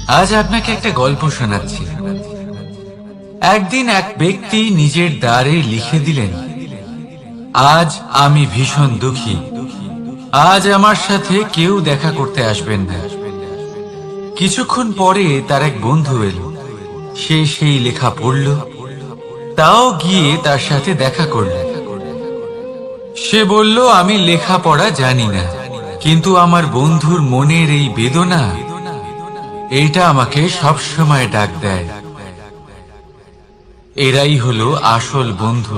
আজ আপনাকে একটা গল্প শোনাচ্ছি। একদিন এক ব্যক্তি নিজের দ্বারে লিখে দিলেন, আজ আমি ভীষণ দুঃখী, আজ আমার সাথে কেউ দেখা করতে আসবেন না। কিছুক্ষণ পরে তার এক বন্ধু এলো, সে সেই লেখা পড়ল, তাও গিয়ে তার সাথে দেখা করল। সে বলল, আমি লেখাপড়া জানি না, কিন্তু আমার বন্ধুর মনের এই বেদনা, এটা আমাকে সবসময় ডাক দেয়। এরাই হলো আসল বন্ধু।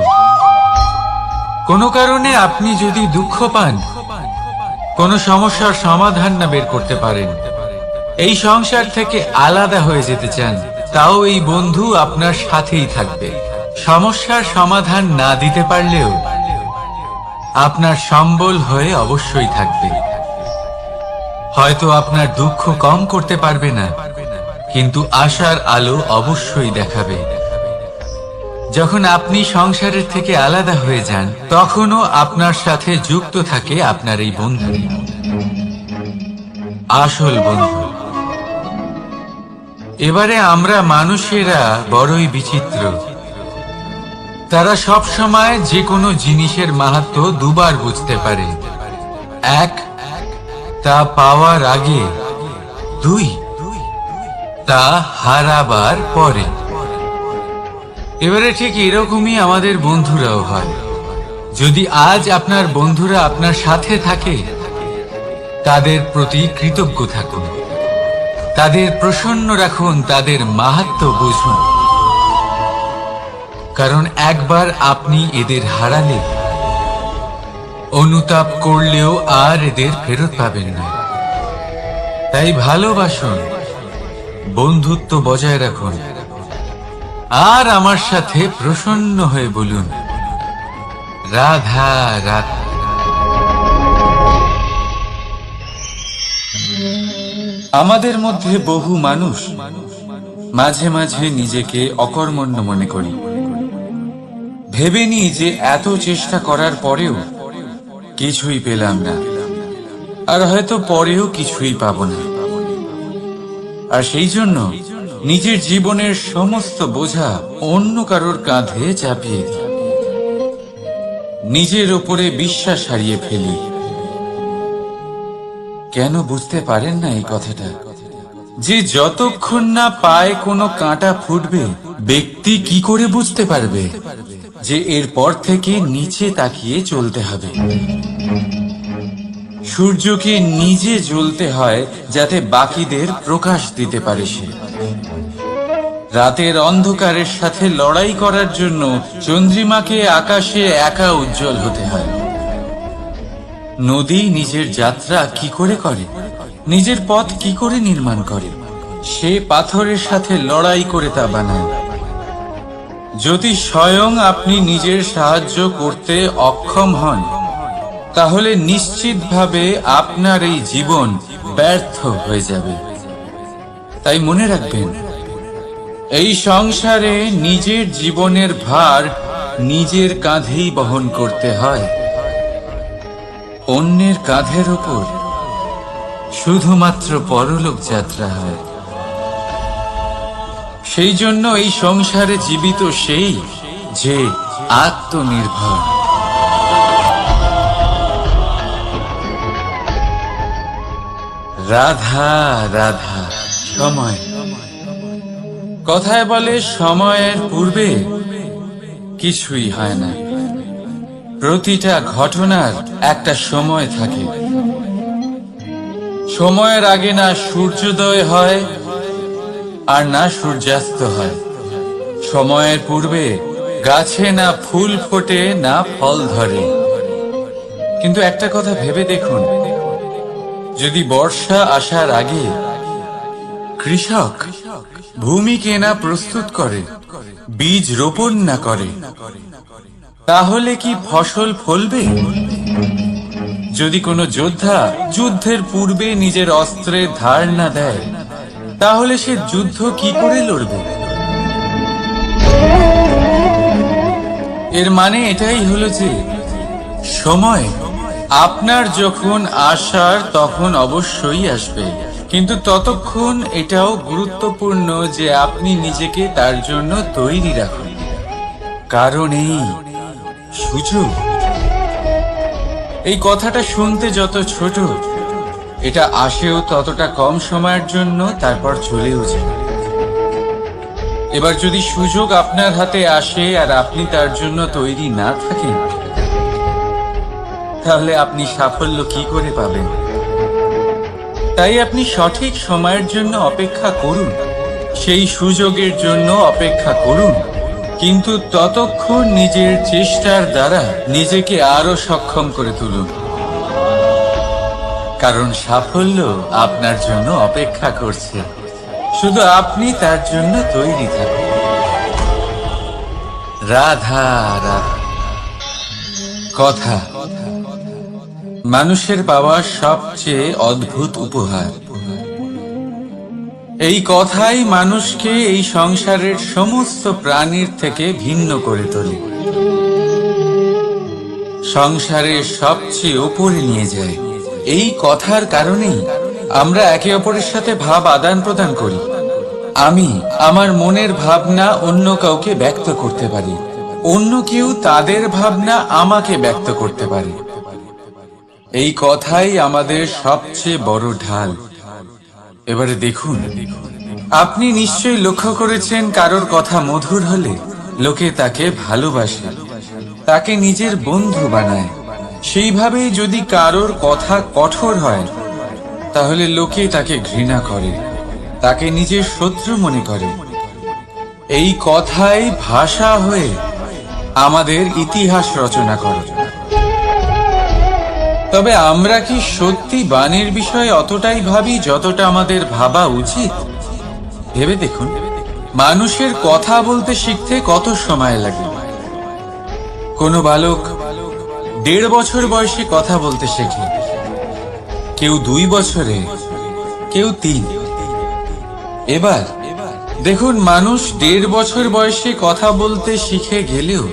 কোনো কারণে আপনি যদি দুঃখ পান, কোনো সমস্যার সমাধান না বের করতে পারেন, এই সংসার থেকে আলাদা হয়ে যেতে চান, তাও এই বন্ধু আপনার সাথেই থাকবে। সমস্যার সমাধান না দিতে পারলেও আপনার সম্বল হয়ে অবশ্যই থাকবে। হয়তো আপনার দুঃখ কম করতে পারবে না, কিন্তু আশার আলো অবশ্যই দেখাবে। যখন আপনি সংসারের থেকে আলাদা হয়ে যান, তখনও আপনার সাথে যুক্ত থাকে আপনার এই বন্ধু, আসল বন্ধু। এবারে আমরা মানুষেরা বড়ই বিচিত্র। তারা সব সময় যে কোনো জিনিসের মাহাত্ম্য দুবার বুঝতে পারে। এক, তা পাওয়ার আগে। দুই, তা হারাবার পরে। এবারে ঠিক এরকমই আমাদের বন্ধুরাও হয়। যদি আজ আপনার বন্ধুরা আপনার সাথে থাকে, তাদের প্রতি কৃতজ্ঞ থাকুন, তাদের প্রসন্ন রাখুন, তাদের মাহাত্ম্য বুঝুন। কারণ একবার আপনি এদের হারালে, অনুতাপ করলেও আর এদের ফেরত পাবেন না। তাই ভালোবাসুন, বন্ধুত্ব বজায় রাখুন, আর আমার সাথে প্রসন্ন হয়ে বলুন, রাধা রাধা। আমাদের মধ্যে বহু মানুষ মাঝে মাঝে নিজেকে অকর্মণ্য মনে করি। ভেবে নিই যে এত চেষ্টা করার পরেও কিছুই পেলাম না, আর হয়তো পরেও কিছুই পাবো না। আর সেই জন্য নিজের জীবনের সমস্ত বোঝা অন্য কারোর কাঁধে চাপিয়ে দিই, নিজের ওপরে বিশ্বাস হারিয়ে ফেলি। কেন বুঝতে পারেন না এই কথাটা? যে যতক্ষণ না পায়ে কোনো কাঁটা ফুটবে, ব্যক্তি কি করে বুঝতে পারবে যে এরপর থেকে নিচে তাকিয়ে চলতে হবে? সূর্যকে নিজে জ্বলতে হয় যাতে বাকিদের প্রকাশ দিতে পারে সে। রাতের অন্ধকারের সাথে লড়াই করার জন্য চন্দ্রিমাকে আকাশে একা উজ্জ্বল হতে হয়। নদী নিজের যাত্রা কি করে করে, নিজের পথ কি করে নির্মাণ করে? সে পাথরের সাথে লড়াই করে তা বানায়। যদি স্বয়ং আপনি নিজের সাহায্য করতে অক্ষম হন, তাহলে নিশ্চিতভাবে আপনার এই জীবন ব্যর্থ হয়ে যাবে। তাই মনে রাখবেন, এই সংসারে নিজের জীবনের ভার নিজের কাঁধেই বহন করতে হয়। অন্যের কাঁধের ওপর শুধুমাত্র পরলোক যাত্রা হয়। সেই জন্য এই সংসারে জীবিত সেই যে আত্মনির্ভর। রাধা রাধা। সময়, কথায় বলে সময়ের পূর্বে কিছুই হয় না। প্রতিটা ঘটনার একটা সময় থাকে। সময়ের আগে না সূর্যোদয় হয়, আর না সূর্যাস্ত হয়। সময়ের পূর্বে গাছে না ফুল ফোটে, না ফল ধরে। কিন্তু একটা কথা ভেবে দেখুন, যদি বর্ষা আসার আগে কৃষক ভূমিকে না প্রস্তুত করে, বীজ রোপণ না করে, তাহলে কি ফসল ফলবে? যদি কোনো যোদ্ধা যুদ্ধের পূর্বে নিজের অস্ত্রের ধার না দেয়, তাহলে সে যুদ্ধ কি করে লড়বে? এর মানে এটাই হলো যে সময় আপনার যখন আসার তখন অবশ্যই আসবে, কিন্তু ততক্ষণ এটাও গুরুত্বপূর্ণ যে আপনি নিজেকে তার জন্য তৈরি রাখুন। কারণ এই সুযোগ, এই কথাটা শুনতে যত ছোট, এটা আসেও ততটা কম সময়ের জন্য, তারপর চলেও যায়। এবার যদি সুযোগ আপনার হাতে আসে আর আপনি তার জন্য তৈরি না থাকেন, তাহলে আপনি সাফল্য কি করে পাবেন? তাই আপনি সঠিক সময়ের জন্য অপেক্ষা করুন, সেই সুযোগের জন্য অপেক্ষা করুন, কিন্তু ততক্ষণ নিজের চেষ্টার দ্বারা নিজেকে আরো সক্ষম করে তুলুন। কারণ সাফল্য আপনার জন্য অপেক্ষা করছে, শুধু আপনি তার জন্য তৈরি থাকুন। রাধা রাধা। কথা মানুষের পাওয়া সবচেয়ে অদ্ভুত উপহার। এই কথাই মানুষকে এই সংসারের সমস্ত প্রাণীর থেকে ভিন্ন করে তোলে, সংসারের সবচেয়ে উপরে নিয়ে যায়। এই কথার কারণেই আমরা একে অপরের সাথে ভাব আদান প্রদান করি। আমি আমার মনের ভাবনা অন্য কাউকে ব্যক্ত করতে পারি, অন্য কেউ তাদের ভাবনা আমাকে ব্যক্ত করতে পারে। এই কথাই আমাদের সবচেয়ে বড় ঢাল। এবারে দেখুন, আপনি নিশ্চয়ই লক্ষ্য করেছেন, কারোর কথা মধুর হলে লোকে তাকে ভালোবাসে, তাকে নিজের বন্ধু বানায়। সেইভাবে যদি কারোর কথা কঠোর হয়, তাহলে লোকে তাকে ঘৃণা করে, তাকে নিজের শত্রু মনে করে। এই কথাই ভাষা হয়ে আমাদের ইতিহাস রচনা করে। তবে আমরা কি সত্যি বাণীর বিষয়ে অতটাই ভাবি যতটা আমাদের ভাবা উচিত? ভেবে দেখুন, মানুষের কথা বলতে শিখতে কত সময় লাগে। কোনো বালক 1.5 বছর বয়সে কথা বলতে শেখে, কেউ 2 বছরে, কেউ 3। এবার দেখুন, মানুষ 1.5 বছর বয়সে কথা বলতে শিখে গেলেও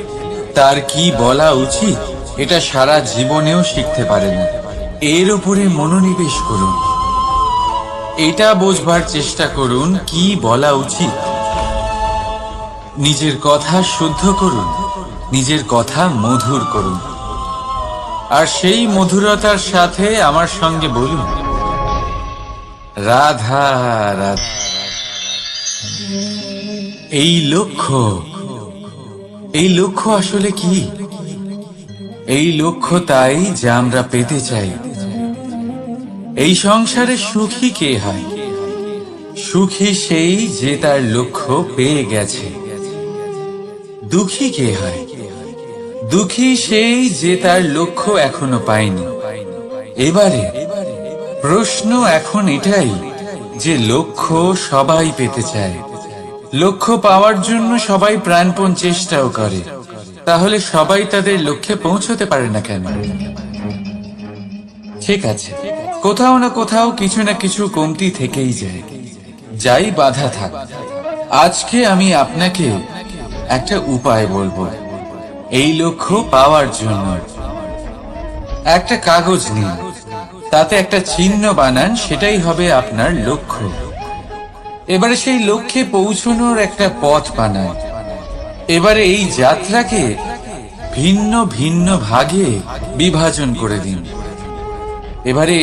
তার কি বলা উচিত এটা সারা জীবনেও শিখতে পারে না। এর উপরে মনোনিবেশ করুন, এটা বোঝবার চেষ্টা করুন কি বলা উচিত। নিজের কথা শুদ্ধ করুন, নিজের কথা মধুর করুন, আর সেই মধুরতার সাথে আমার সঙ্গে বলুন, রাধা রাধা। এই লক্ষ্য আসলে কি? এই লক্ষ্য তাই যা আমরা পেতে চাই। এই সংসারে সুখী কে হয়? সুখী সেই যে তার লক্ষ্য পেয়ে গেছে। দুঃখী কে হয়? দুঃখী সেই যে তার লক্ষ্য এখনো পায়নি। এবারে প্রশ্ন এখন এটাই যে লক্ষ্য সবাই পেতে চায়, লক্ষ্য পাওয়ার জন্য সবাই প্রাণপণ চেষ্টাও করে, তাহলে সবাই তাদের লক্ষ্যে পৌঁছতে পারে না কেন? ঠিক আছে, কোথাও না কোথাও কিছু না কিছু কমতি থেকেই যায়, যাই বাধা থাক। আজকে আমি আপনাকে একটা উপায় বলবো এই লক্ষ্য পাওয়ার জন্য। একটা কাগজ নিন, তাতে একটা চিহ্ন বানান, সেটাই হবে আপনার লক্ষ্য। এবারে সেই লক্ষ্যে পৌঁছানোর একটা পথ বানান। এবারে এই যাত্রাকে ভিন্ন ভিন্ন ভাগে বিভাজন করে দিন। এবারে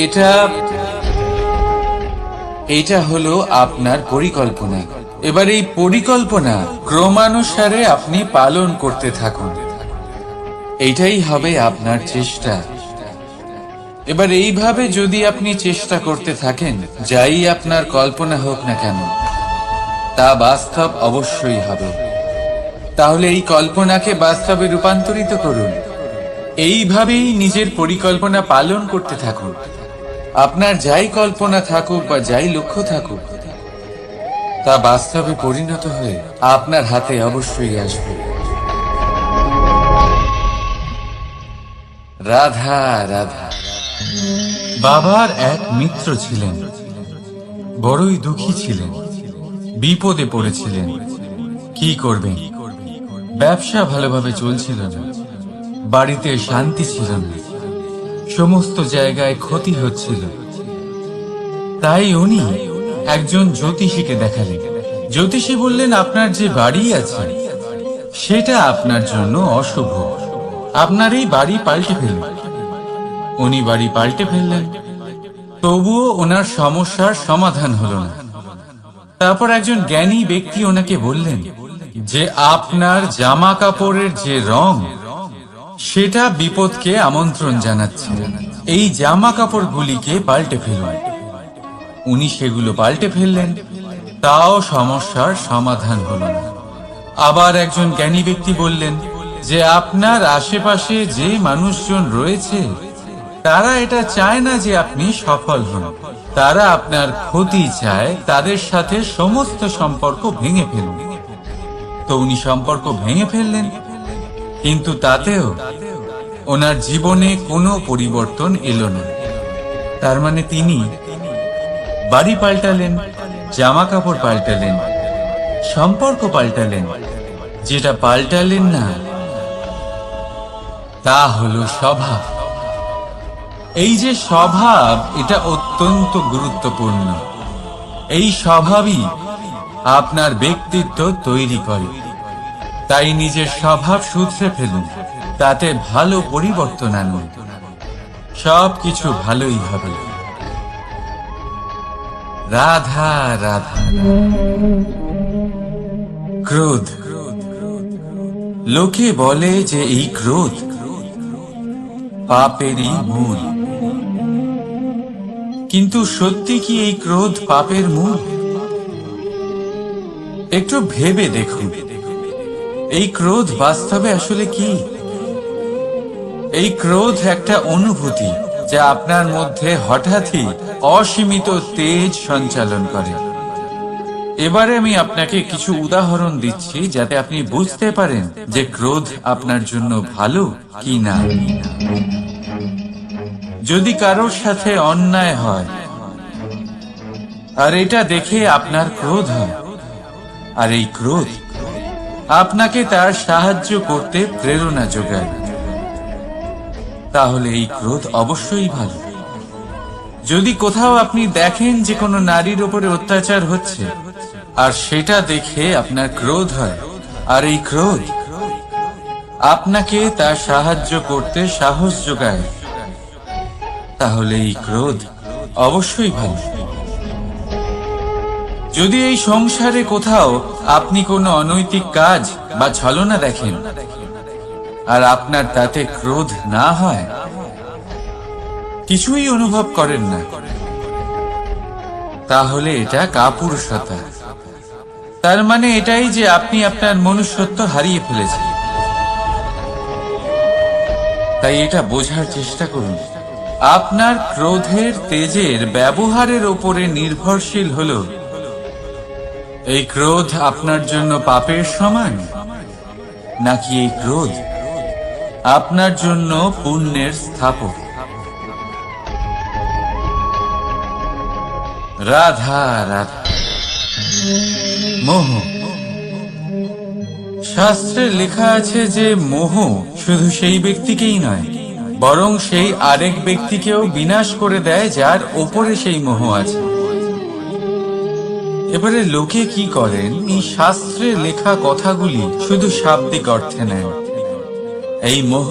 এটা হলো আপনার পরিকল্পনা। এবার এই পরিকল্পনা ক্রমানুসারে আপনি পালন করতে থাকুন, এইটাই হবে আপনার চেষ্টা। এবার এইভাবে যদি আপনি চেষ্টা করতে থাকেন, যাই আপনার কল্পনা হোক না কেন, তা বাস্তব অবশ্যই হবে। তাহলে এই কল্পনাকে বাস্তবে রূপান্তরিত করুন। এইভাবেই নিজের পরিকল্পনা পালন করতে থাকুন। আপনার যাই কল্পনা থাকুক বা যাই লক্ষ্য থাকুক, তা বাস্তবে পরিণত হয়ে আপনার হাতে অবশ্যই আসবে। রাধা রাধা। বাবার এক মিত্র ছিলেন, বড়ই দুঃখী ছিলেন, বিপদে পড়েছিলেন। কি করবেন? ব্যবসা ভালোভাবে চলছিল না, বাড়িতে শান্তি ছিল না, সমস্ত জায়গায় ক্ষতি হচ্ছিল। তাই উনি একজন জ্যোতিষীকে দেখালেন। জ্যোতিষী বললেন, আপনার যে বাড়ি আছে সেটা আপনার জন্য অশুভ, আপনার এই বাড়ি পাল্টে ফেলুন। উনি বাড়ি পাল্টে ফেললেন, তবুও ওনার সমস্যার সমাধান হলো না। তারপর একজন জ্ঞানী ব্যক্তি ওনাকে বললেন যে আপনার জামা কাপড়ের যে রং সেটা বিপদকে আমন্ত্রণ জানাচ্ছে, এই জামা কাপড়গুলিকে পাল্টে ফেলুন। উনি সেগুলো পাল্টে ফেললেন, তাও সমস্যার সমাধান হলো না। আবার একজন জ্ঞানী ব্যক্তি বললেন যে আপনার আশেপাশে যে মানুষজন রয়েছে তারা এটা চায় না যে আপনি সফল হন, তারা আপনার ক্ষতি চায়, তাদের সাথে সমস্ত সম্পর্ক ভেঙে ফেলুন। তো উনি সম্পর্ক ভেঙে ফেললেন, কিন্তু তাতেও ওনার জীবনে কোনো পরিবর্তন এলো না। তার মানে তিনি বাড়ি পাল্টালেন, জামা কাপড় পাল্টালেন, সম্পর্ক পাল্টালেন, যেটা পাল্টালেন না তা হলো স্বভাব। এই যে স্বভাব, এটা অত্যন্ত গুরুত্বপূর্ণ। এই স্বভাবই আপনার ব্যক্তিত্ব তৈরি করে। তাই নিজের স্বভাব শুধরে ফেলুন, তাতে ভালো পরিবর্তন আনুন, সবকিছু ভালোই হবে। রাধা রাধা। ক্রোধ। লোকে বলে যে এই ক্রোধ পাপেরই মূল, কিন্তু সত্যি কি এই ক্রোধ পাপের মূল? একটু ভেবে দেখুন, এই ক্রোধ বাস্তবে আসলে কি? এই ক্রোধ একটা অনুভূতি যা আপনার মধ্যে হঠাৎই অসীমিত তেজ সঞ্চালন করে। এবারে আমি আপনাকে কিছু উদাহরণ দিচ্ছি যাতে আপনি বুঝতে পারেন যে ক্রোধ আপনার জন্য ভালো কি না। যদি কারোর সাথে অন্যায় হয় আর এটা দেখে আপনার ক্রোধ হয়, আর এই ক্রোধ আপনাকে তার সাহায্য করতে প্রেরণা যোগায়, তাহলে এই ক্রোধ অবশ্যই ভালো। যদি কোথাও আপনি দেখেন যে কোনো নারীর উপরে অত্যাচার হচ্ছে আর সেটা দেখে আপনার ক্রোধ হয়, আর এই ক্রোধ আপনাকে তার সাহায্য করতে সাহস যোগায়, তাহলে এই ক্রোধ অবশ্যই ভালো। যদি এই সংসারে কোথাও আপনি কোনো অনৈতিক কাজ বা ছলনা দেখেন আর আপনার তাতে ক্রোধ না হয়, কিছুই অনুভব করেন না, তাহলে এটা কাপুরুষতা। তার মানে এটাই যে আপনি আপনার মনুষ্যত্ব হারিয়ে ফেলেছেন। তাই এটা বোঝার চেষ্টা করুন, আপনার ক্রোধের তেজের ব্যবহারের উপরে নির্ভরশীল হলো এই ক্রোধ আপনার জন্য পাপের সমান, নাকি এই ক্রোধ আপনার জন্য পুণ্যের স্থাপক। রাধা রাধা। মোহ। শাস্ত্রে লেখা আছে যে মোহ শুধু সেই ব্যক্তিকেই নয়, বরং সেই আরেক ব্যক্তিকেও বিনাশ করে দেয় যার ওপরে সেই মোহ আছে। এবারে লোকে কি করেন, এই শাস্ত্রে লেখা কথাগুলি শুধু শাব্দিক অর্থে নেন। এই মোহ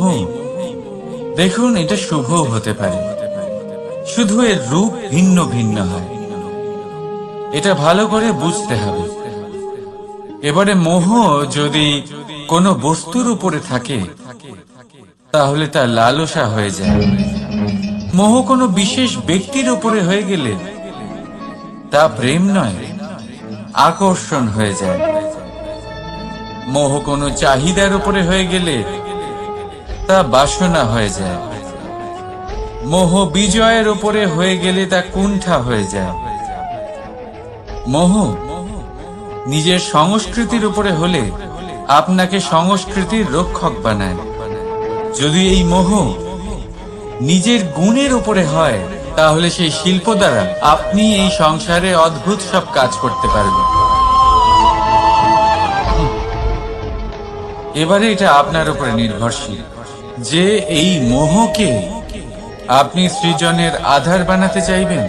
দেখুন, এটা শুভ হতে পারে, শুধু এর রূপ ভিন্ন ভিন্ন হয়, এটা ভালো করে বুঝতে হবে। এবারে মোহ যদি কোনো বস্তুর উপরে থাকে তাহলে তা লালসা হয়ে যায়। মোহ কোনো বিশেষ ব্যক্তির উপরে হয়ে গেলে তা প্রেম নয়, আকর্ষণ হয়ে যায়। মোহ কোনো চাহিদার উপরে হয়ে গেলে তা বাসনা হয়ে যায়। মোহ বিজয়ের উপরে হয়ে গেলে তা কুণ্ঠা হয়ে যায়। মোহ নিজের সংস্কৃতির উপরে হলে আপনাকে সংস্কৃতির রক্ষক বানায়। যদি এই মোহ নিজের গুণের উপরে হয় তাহলে সেই শিল্প দ্বারা আপনি এই সংসারে অদ্ভুত সব কাজ করতে পারবেন। এবারে এটা আপনার উপরে নির্ভরশীল যে এই মোহকে আপনি সৃজনের আধার বানাতে চাইবেন,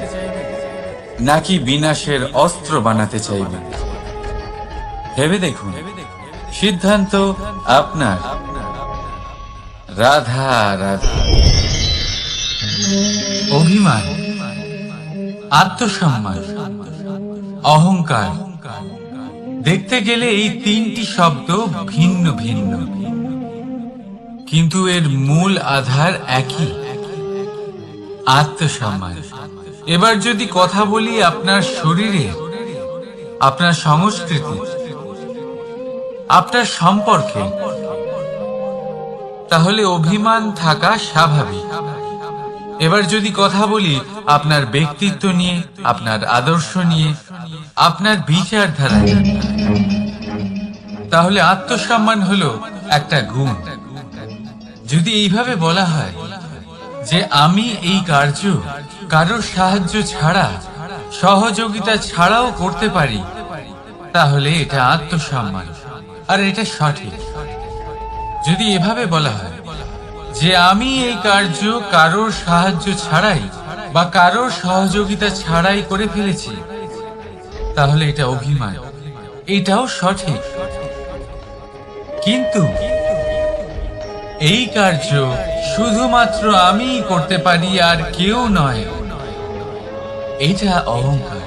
নাকি বিনাশের অস্ত্র বানাতে চাইবেন? ভেবে দেখুন, সিদ্ধান্ত আপনার। রাধা রাধা। অভিমান, আত্মসম্মান, অহংকার, দেখতে গেলে এই তিনটি শব্দ ভিন্ন ভিন্ন, কিন্তু এর মূল আধার একই, আত্মসম্মান। এবার যদি কথা বলি আপনার শরীরে, আপনার সংস্কৃতি, আপনার সম্পর্কে, তাহলে অভিমান থাকা স্বাভাবিক। এবার যদি কথা বলি আপনার ব্যক্তিত্ব নিয়ে, আপনার আদর্শ নিয়ে, আপনার বিচারধারা নিয়ে, তাহলে আত্মসম্মান হলো একটা গুণ। যদি এইভাবে বলা হয় যে আমি এই কার্য কারোর সাহায্য ছাড়া, সহযোগিতা ছাড়াও করতে পারি, তাহলে এটা আত্মসম্মান, আর এটা সঠিক। যদি এভাবে বলা হয় যে আমি এই কার্য কারোর সাহায্য ছাড়াই বা কারোর সহযোগিতা ছাড়াই করে ফেলেছি, তাহলে এটা অভিমান, এটাও সঠিক। কিন্তু এই কার্য শুধুমাত্র আমিই করতে পারি আর কেউ নয়, এটা অহংকার।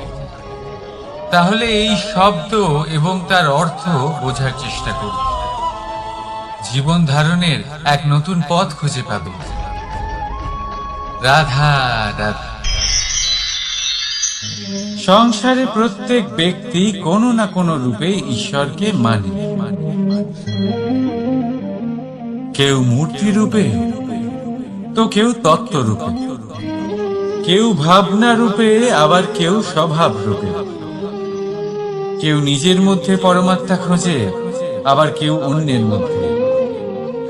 তাহলে এই শব্দ এবং তার অর্থ বোঝার চেষ্টা করুন। জীবন ধারণের এক নতুন পথ খুঁজে পাবে। রাধা রাধা। সংসারে প্রত্যেক ব্যক্তি কোনো না কোনো রূপে ঈশ্বরকে মানে। কেউ মূর্তি রূপে, তো কেউ তত্ত্ব রূপে, কেউ ভাবনা রূপে, আবার কেউ স্বভাব রূপে। কেউ নিজের মধ্যে পরমাত্মা খোঁজে, আবার কেউ অন্যের মধ্যে।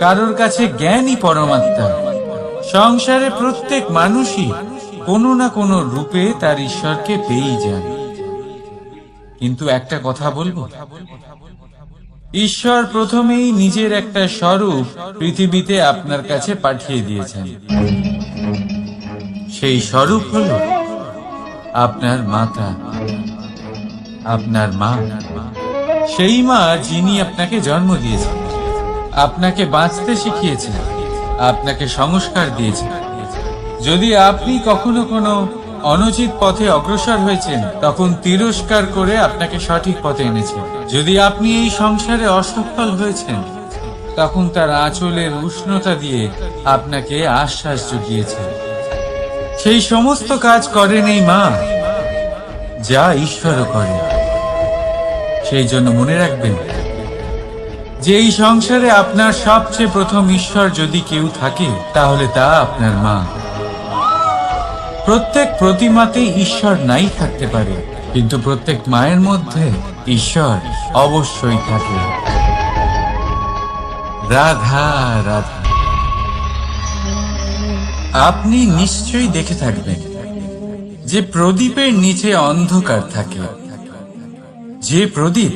কারোর কাছে জ্ঞানই পরমাত্মা। সংসারে প্রত্যেক মানুষই কোনো না কোনো রূপে তার ঈশ্বরকে পেয়েই যান। কিন্তু একটা কথা বলবো, ঈশ্বর প্রথমেই নিজের একটা স্বরূপ পৃথিবীতে আপনার কাছে পাঠিয়ে দিয়েছেন। সেই স্বরূপ হলো আপনার মাতা, আপনার মা। সেই মা যিনি আপনাকে জন্ম দিয়েছেন, আপনাকে বাঁচতে শিখিয়েছেন, আপনাকে সংস্কার দিয়েছেন। যদি আপনি কখনো কোনো অনুচিত পথে অগ্রসর হয়েছেন, তখন তিরস্কার করে আপনাকে সঠিক পথে এনেছেন। যদি আপনি এই সংসারে অসফল হয়েছেন, তখন তার আঁচলের উষ্ণতা দিয়ে আপনাকে আশ্বাস জুগিয়েছেন। সেই সমস্ত কাজ করেন এই মা, যা ঈশ্বরও করেন। সেই জন্য মনে রাখবেন যে এই সংসারে আপনার সবচেয়ে প্রথম ঈশ্বর যদি কেউ থাকে, তাহলে তা আপনার মা। প্রত্যেক প্রতিমাতে ঈশ্বর নাই থাকতে পারে, কিন্তু প্রত্যেক মায়ের মধ্যে ঈশ্বর অবশ্যই থাকে। রাধা রাধা। আপনি নিশ্চয়ই দেখে থাকবেন যে প্রদীপের নিচে অন্ধকার থাকে। যে প্রদীপ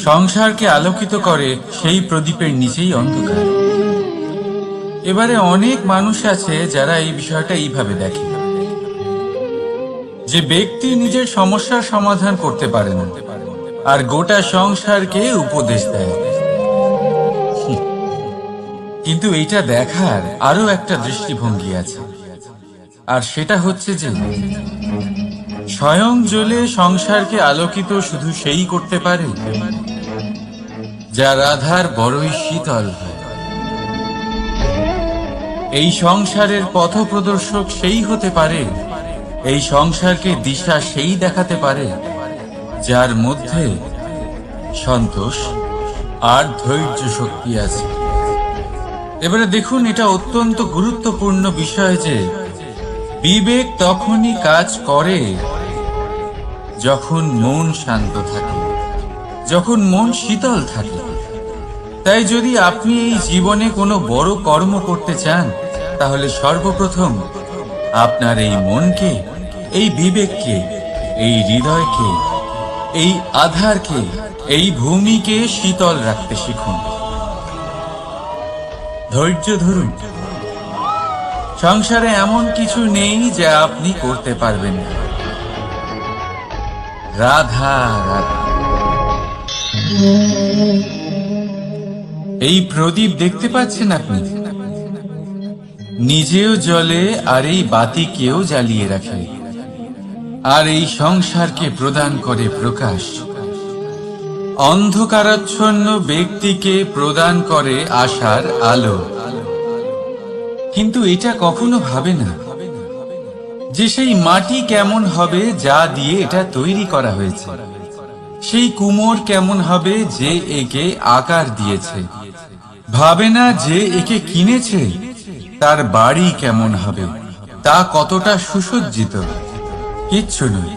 সংসারকে আলোকিত করে, সেই প্রদীপের নিচেই অন্ধকার। এবারে অনেক মানুষ আছে যারা এই বিষয়টা এইভাবে দেখে যে ব্যক্তি নিজের সমস্যার সমাধান করতে পারে না, আর গোটা সংসারকে উপদেশ দেয়। কিন্তু এইটা দেখার আরো একটা দৃষ্টিভঙ্গি আছে, আর সেটা হচ্ছে যে স্বয়ং জ্বলে সংসারকে আলোকিত শুধু সেই করতে পারে যা রাধার বড়ই শীতল হয়। এই সংসারের পথপ্রদর্শক সেই হতে পারে, এই সংসারকে দিশা সেই দেখাতে পারে যার মধ্যে সন্তোষ আর ধৈর্য শক্তি আছে। এবারে দেখুন, এটা অত্যন্ত গুরুত্বপূর্ণ বিষয় যে বিবেক তখনই কাজ করে যখন মন শান্ত থাকে, যখন মন শীতল থাকে। তাই যদি আপনি এই জীবনে কোনো বড় কর্ম করতে চান, তাহলে সর্বপ্রথম আপনার এই মনকে, এই বিবেককে, এই হৃদয়কে, এই আধারকে, এই ভূমিকে শীতল রাখতে শিখুন। ধৈর্য ধরুন। সংসারে এমন কিছু নেই যা আপনি করতে পারবেন না। রাধা রাধা। এই প্রদীপ দেখতে পাচ্ছেন আপনি, নিজেও জ্বলে আর এই বাতিকেও জ্বালিয়ে রাখে, আর এই সংসারকে প্রদান করে প্রকাশ। অন্ধকারাচ্ছন্ন ব্যক্তিকে প্রদান করে আশার আলো। কিন্তু এটা কখনো ভাবে না যে সেই মাটি কেমন হবে যা দিয়ে এটা তৈরি করা হয়েছে, সেই কুমোর কেমন হবে যে একে আকার দিয়েছে। ভাবে না যে একে কিনেছে তার বাড়ি কেমন হবে, তা কতটা সুসজ্জিত। কিচ্ছু নয়,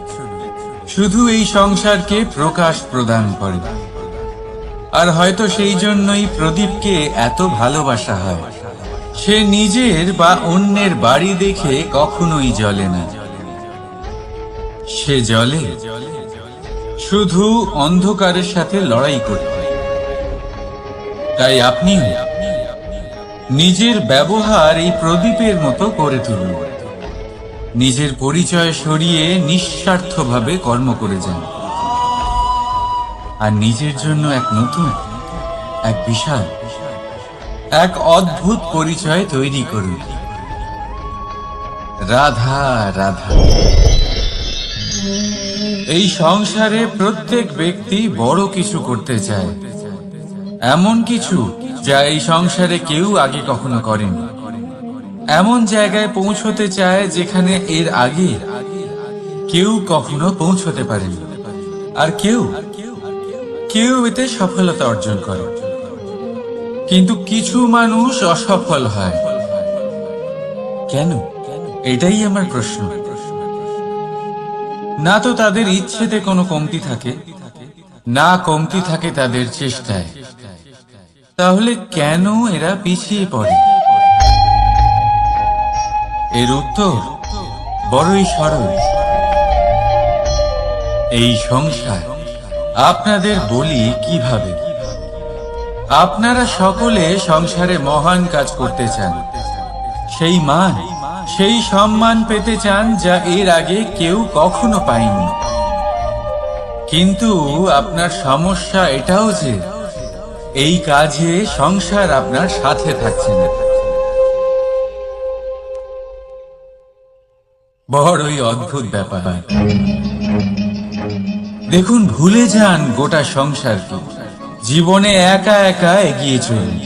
শুধু এই সংসারকে প্রকাশ প্রদান করে। আর হয়তো সেই জন্যই প্রদীপকে এত ভালোবাসা হয়। সে নিজের বা অন্যের বাড়ি দেখে কখনোই জ্বলে না, সে জ্বলে শুধু অন্ধকারের সাথে লড়াই করতে। তাই আপনিও নিজের ব্যবহার এই প্রদীপের মতো করে তুলুন। নিজের পরিচয় সরিয়ে নিঃস্বার্থভাবে কর্ম করে যান, আর নিজের জন্য এক নতুন, এক বিশাল, এক অদ্ভুত পরিচয় তৈরি করুন। রাধা রাধা। এই সংসারে প্রত্যেক ব্যক্তি বড় কিছু করতে চায়, এমন কিছু যা এই সংসারে কেউ আগে কখনো করেনি। এমন জায়গায় পৌঁছতে চায় যেখানে এর আগে কেউ কখনো পৌঁছতে পারেনি। আর কেউ এতে সফলতা অর্জন করে, কিন্তু কিছু মানুষ অসফল হয় কেন? এটাই আমার প্রশ্ন। না তো তাদের ইচ্ছেতে কোনো কমতি থাকে, না কমতি থাকে তাদের চেষ্টায়। তাহলে কেন এরা পিছিয়ে পড়ে? এর উত্তর বড়ই সরল। এই সংসার। আপনাদের বলি কিভাবে। আপনারা সকলে সংসারে মহান কাজ করতে চান, সেই মান, সেই সম্মান পেতে চান যা এর আগে কেউ কখনো পায়নি। কিন্তু আপনার সমস্যা এটাও যে এই কাজে সংসার আপনার সাথে থাকছে না। বড়ই অদ্ভুত ব্যাপার। দেখুন, ভুলে যান গোটা সংসারকে, জীবনে একা একা এগিয়ে চলুন।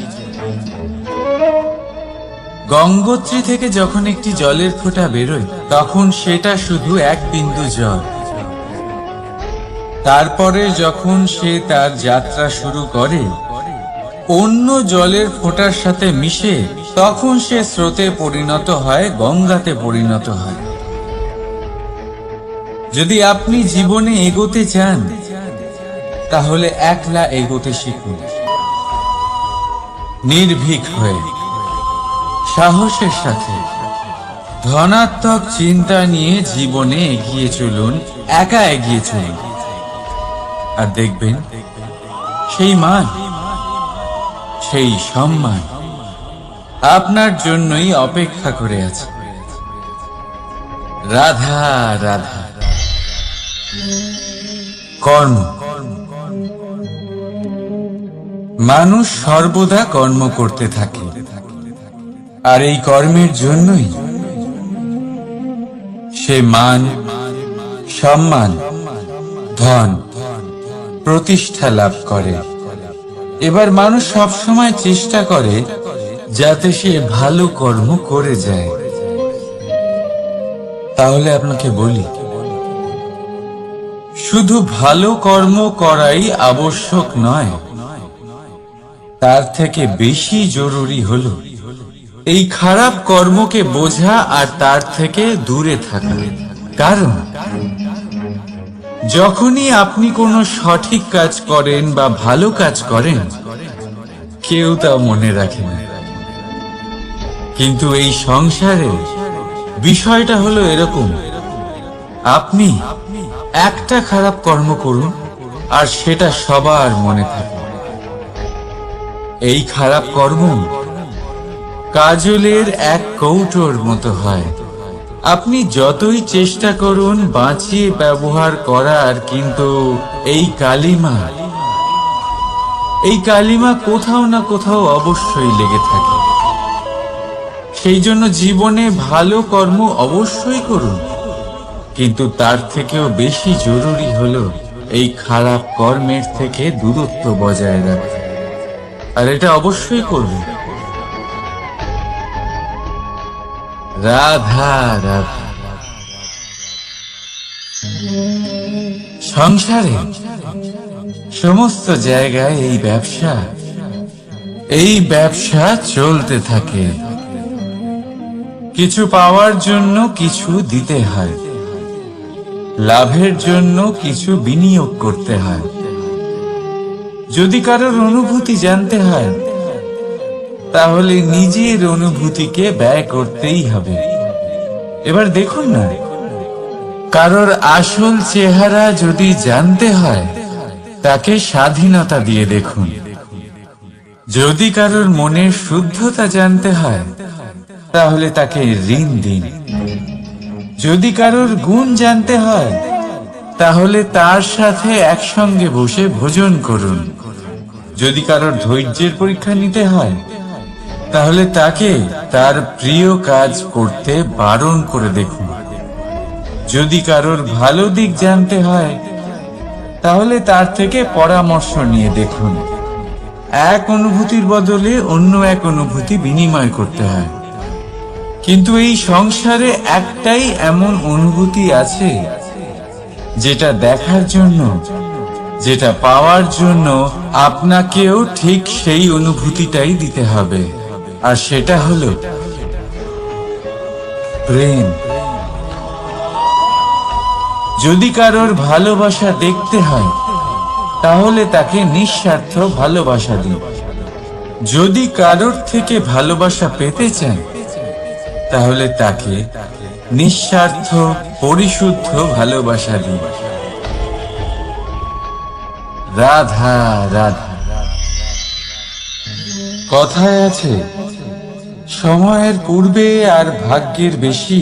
গঙ্গোত্রী থেকে যখন একটি জলের ফোঁটা বেরোয় তখন সেটা শুধু এক বিন্দু জল। তারপরে যখন সে তার যাত্রা শুরু করে অন্য জলের ফোঁটার সাথে মিশে, তখন সে স্রোতে পরিণত হয়, গঙ্গাতে পরিণত হয়। যদি আপনি জীবনে এগোতে চান তাহলে একলা এগোতে শিখুন, নির্ভীক হয়ে, সাহসের সাথে, ধনাত্মক চিন্তা নিয়ে জীবনে এগিয়ে চলুন, একা এগিয়ে চলুন। আর দেখবেন সেই মান, সেই সম্মান আপনার জন্যই অপেক্ষা করে আছে। রাধা রাধা। কর্ম। মানুষ সর্বদা কর্ম করতে থাকে, আর এই কর্মের জন্যই সে মান, সম্মান, ধন, প্রতিষ্ঠা লাভ করে। এবার মানুষ সবসময় চেষ্টা করে যাতে সে ভালো কর্ম করে যায়। তাহলে আপনাকে বলি, শুধু ভালো কর্ম করাই আবশ্যক নয়, তার থেকে বেশি জরুরি হলো এই খারাপ কর্মকে বোঝা আর তার থেকে দূরে থাকা। কারণ যখনই আপনি কোনো সঠিক কাজ করেন বা ভালো কাজ করেন, কেউ তা মনে রাখে না। কিন্তু এই সংসারে বিষয়টা হলো এরকম, আপনি একটা খারাপ কর্ম করুন আর সেটা সবার মনে থাকে। এই খারাপ কর্ম কাজলের এক কৌটোর মতো হয়, আপনি যতই চেষ্টা করুন বাঁচিয়ে ব্যবহার করার, কিন্তু এই কালিমা কোথাও না কোথাও অবশ্যই লেগে থাকে। সেই জন্য জীবনে ভালো কর্ম অবশ্যই করুন, কিন্তু তার থেকেও বেশি জরুরি হলো এই খারাপ কর্মের থেকে দূরত্ব বজায় রাখা। আর এটা অবশ্যই করবে। রাধা রাধা। সংসারে সমস্ত জায়গায় এই ব্যবসা চলতে থাকে। কিছু পাওয়ার জন্য কিছু দিতে হয়, লাভের জন্য কিছু বিনিয়োগ করতে হয়। যদি কারোর অনুভূতি জানতে হয়, তাহলে নিজের অনুভূতিকে ব্যয় করতেই হবে। এবার দেখুন না, কারোর আসল চেহারা যদি জানতে হয়, তাকে স্বাধীনতা দিয়ে দেখুন। যদি কারোর মনের শুদ্ধতা জানতে হয়, তাহলে তাকে ঋণ দিন। যদি কারোর গুণ জানতে হয়, তাহলে তার সাথে একসঙ্গে বসে ভোজন করুন। যদি কারোর ধৈর্যের পরীক্ষা নিতে হয়, তাহলে তাকে তার প্রিয় কাজ করতে বারণ করে দেখুন। যদি কারোর ভালো দিক জানতে হয়, তাহলে তার থেকে পরামর্শ নিয়ে দেখুন। এক অনুভূতির বদলে অন্য এক অনুভূতি বিনিময় করতে হয়। কিন্তু এই সংসারে একটাই এমন অনুভূতি আছে, যেটা দেখার জন্য, যেটা পাওয়ার জন্য আপনাকেও ঠিক সেই অনুভূতিটাই দিতে হবে। আর সেটা হলো প্রেম। যদি কারোর ভালোবাসা দেখতে হয়, তাহলে তাকে নিঃস্বার্থ ভালোবাসা দিন। যদি কারোর থেকে ভালোবাসা পেতে চান, তাহলে তাকে নিঃস্বার্থ পরিশুদ্ধ ভালোবাসা দিন। রাধা রাধা। কথায় আছে, সময়ের পূর্বে আর ভাগ্যের বেশি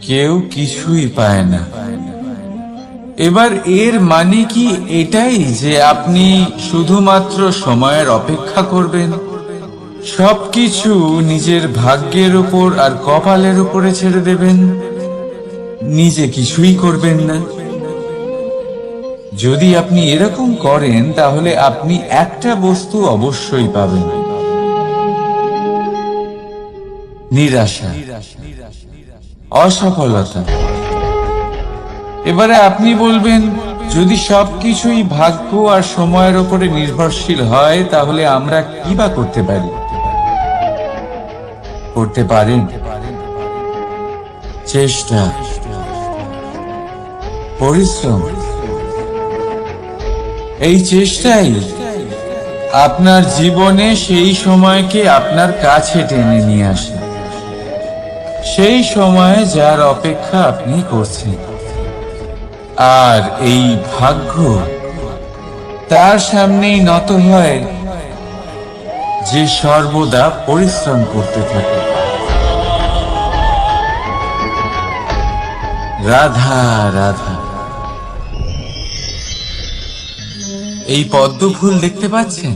কেউ কিছুই পায় না। এবার এর মানে কি এটাই যে আপনি শুধুমাত্র সময়ের অপেক্ষা করবেন, সবকিছু নিজের ভাগ্যের উপর আর কপালের উপরে ছেড়ে দেবেন, নিজে কিছুই করবেন না? যদি আপনি এরকম করেন, তাহলে আপনি একটা বস্তু অবশ্যই পাবেন: নিরাশা, অসফলতা। এবারে আপনি বলবেন, যদি সবকিছুই ভাগ্য আর সময়ের উপরে নির্ভরশীল হয়, তাহলে আমরা কি বা করতে পারি? করতে পারেন চেষ্টা, পরিশ্রম। এই চেষ্টাই আপনার জীবনে সেই সময়কে আপনার কাছে টেনে নিয়ে আসে, সেই সময় যার অপেক্ষা আপনি করছেন। আর এই ভাগ্য তার সামনেই নত হয়, যে সর্বদা পরিশ্রম করতে থাকে। রাধা রাধা। এই পদ্ম ফুল দেখতে পাচ্ছেন?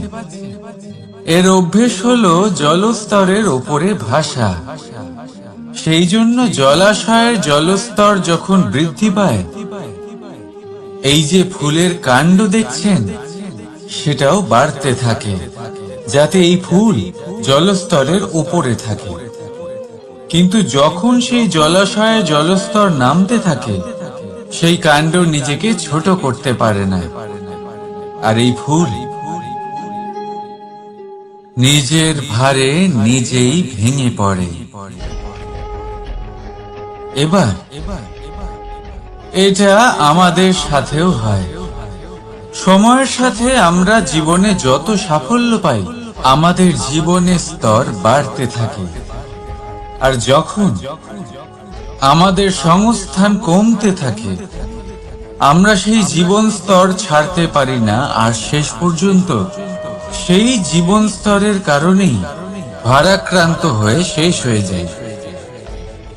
এর অভ্যেস হলো জলস্তরের ওপরে ভাসা। সেই জন্য জলাশয়ের জলস্তর যখন বৃদ্ধি পায়, এই যে ফুলের কাণ্ড দেখছেন, সেটাও বাড়তে থাকে, যাতে এই ফুল জলস্তরের উপরে থাকে। কিন্তু যখন সেই জলাশয়ে জলস্তর নামতে থাকে, সেই কাণ্ড নিজেকে ছোট করতে পারে না, আর এই ফুল নিজের ভারে নিজেই ভেঙে পড়ে। এবার এটা আমাদের সাথেও হয়। সময়ের সাথে আমরা জীবনে যত সাফল্য পাই, আমাদের জীবনের স্তর বাড়তে থাকে। আর যখন আমাদের সংস্থান কমতে থাকে, আমরা সেই জীবন স্তর ছাড়তে পারি না, আর শেষ পর্যন্ত সেই জীবন স্তরের কারণেই ভারাক্রান্ত হয়ে শেষ হয়ে যায়।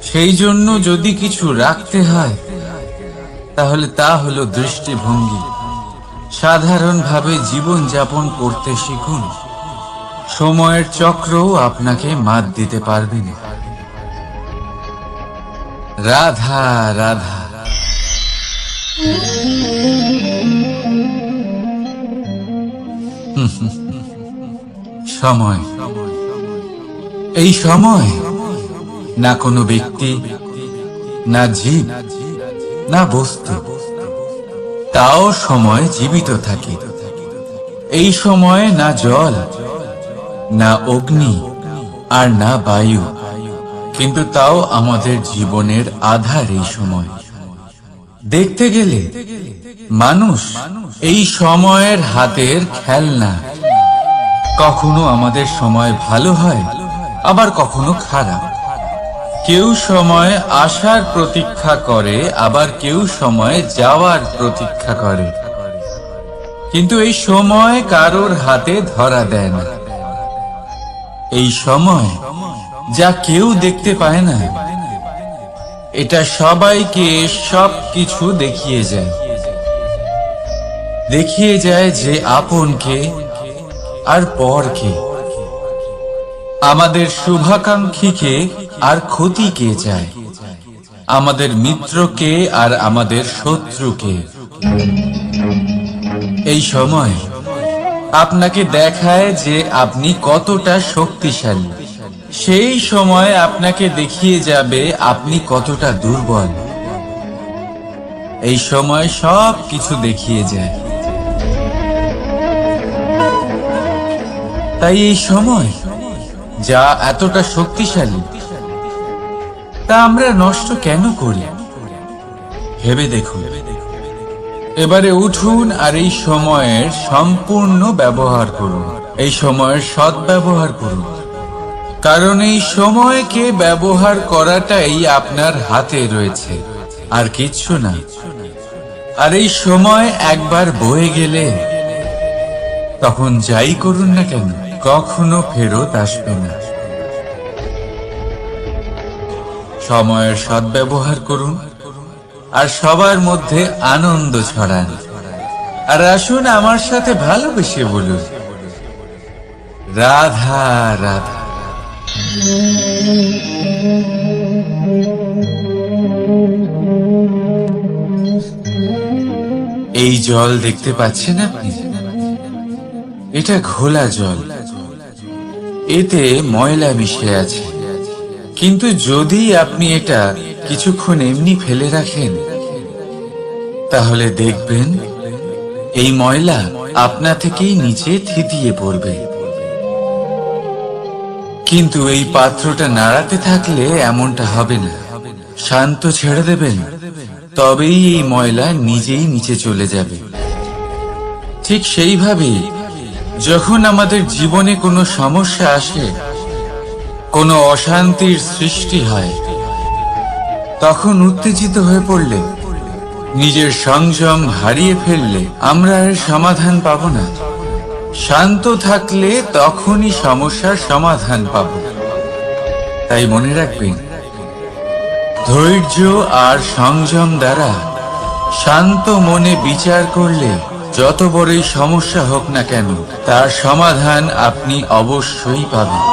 সেই জন্য যদি কিছু রাখতে হয় তাহলে তা হলো দৃষ্টিভঙ্গি। সাধারণভাবে জীবন যাপন করতে শিখুন, সময়ের চক্রও আপনাকে মাত দিতে পারবে না। রাধা রাধা। সময়, এই সময় না কোনো ব্যক্তি, না জীব, না বস্তু, তাও সময় জীবিত থাকে। এই সময়ে না জল, না অগ্নি, আর না বায়ু, কিন্তু তাও আমাদের জীবনের আধার। এই সময় দেখতে গেলে মানুষ এই সময়ের হাতের খেলনা। কখনো আমাদের সময় ভালো হয়, আবার কখনো খারাপ। কেউ সময় আসার প্রতীক্ষা করে, আবার কেউ সময় যাওয়ার প্রতীক্ষা করে, কিন্তু এই সময় কারোর হাতে ধরা দেয় না। এই সময় যা কেউ দেখতে পায় না, এটা সবাইকে সবকিছু দেখিয়ে যায়। দেখিয়ে যায় যে আপনকে আর পরকে, আমাদের শুভাকাঙ্ক্ষীকে আর ক্ষতিকে চায়, আমাদের মিত্রকে আর আমাদের শত্রুকে। এই সময় আপনাকে দেখায় যে আপনি কতটা শক্তিশালী, সেই সময় আপনাকে দেখিয়ে যাবে আপনি কতটা দুর্বল। এই সময় সব কিছু দেখিয়ে যায়। তাই এই সময় যা এতটা শক্তিশালী, তা আমরা নষ্ট কেন করি? ভেবে দেখুন। এবারে উঠুন আর এই সময়ের সম্পূর্ণ ব্যবহার করুন। এই সময়ের সদ্ব্যবহার করুন, কারণ এই সময়কে ব্যবহার করাটাই আপনার হাতে রয়েছে, আর কিচ্ছু না। আর এই সময় একবার বয়ে গেলে তখন যাই করুন না কেন, কখনো ফেরত আসবে না। সময়ের সদ্ব্যবহার করুন আর সবার মধ্যে আনন্দ ছড়ান। আর আসুন আমার সাথে ভালোবেসে বলুন, রাধা রাধা। এই জল দেখতে পাচ্ছেন আপনি? এটা ঘোলা জল, এতে ময়লা মিশে আছে। কিন্তু যদি আপনি এটা কিছুক্ষণ এমনি ফেলে রাখেন, তাহলে দেখবেন এই ময়লা আপনা থেকেই নিচে থিতিয়ে পড়বে। কিন্তু এই পাত্রটা নাড়াতে থাকলে এমনটা হবে না। শান্ত ছেড়ে দেবেন, তবেই এই ময়লা নিজেই নিচে চলে যাবে। ঠিক সেইভাবেই যখন আমাদের জীবনে কোনো সমস্যা আসে, কোনো অশান্তির সৃষ্টি হয়, তখন উত্তেজিত হয়ে পড়লে, নিজের সংযম হারিয়ে ফেললে আমরা এর সমাধান পাব না। শান্ত থাকলে তখনই সমস্যার সমাধান পাব। তাই মনে রাখবেন, ধৈর্য আর সংযম দ্বারা শান্ত মনে বিচার করলে যত বড়ই সমস্যা হোক না কেন, তার সমাধান আপনি অবশ্যই পাবেন।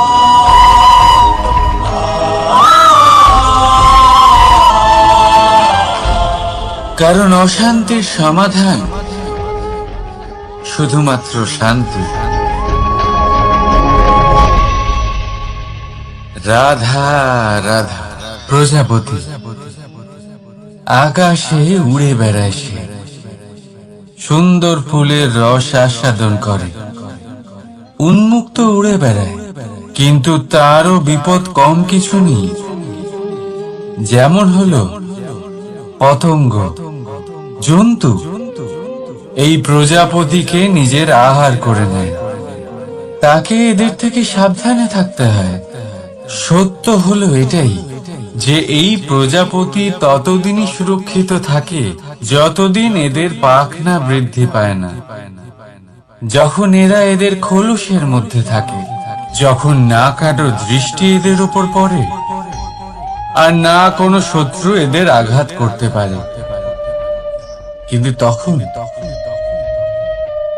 কারণ অশান্তির সমাধান শুধুমাত্র শান্তি। রাধা রাধা। প্রজাপতি আকাশে উড়ে বেড়ায়, সে সুন্দর ফুলের রস আস্বাদন করে, উন্মুক্ত উড়ে বেড়ায়, কিন্তু তারও বিপদ কম কিছু নেই। যেমন হলো পতঙ্গ, জন্তু। এই প্রজাপতিকে নিজের আহার করে নেয়, তাকে এদের থেকে সাবধানে থাকতে হয়। সত্য হলো এটাই যে এই প্রজাপতি ততদিনই সুরক্ষিত থাকে যতদিন এদের পাখনা বৃদ্ধি পায় না। যখন এরা এদের খোলসের মধ্যে থাকে, যখন না কারো দৃষ্টি এদের উপর পড়ে, আর না কোনো শত্রু এদের আঘাত করতে পারে। কিন্তু তখন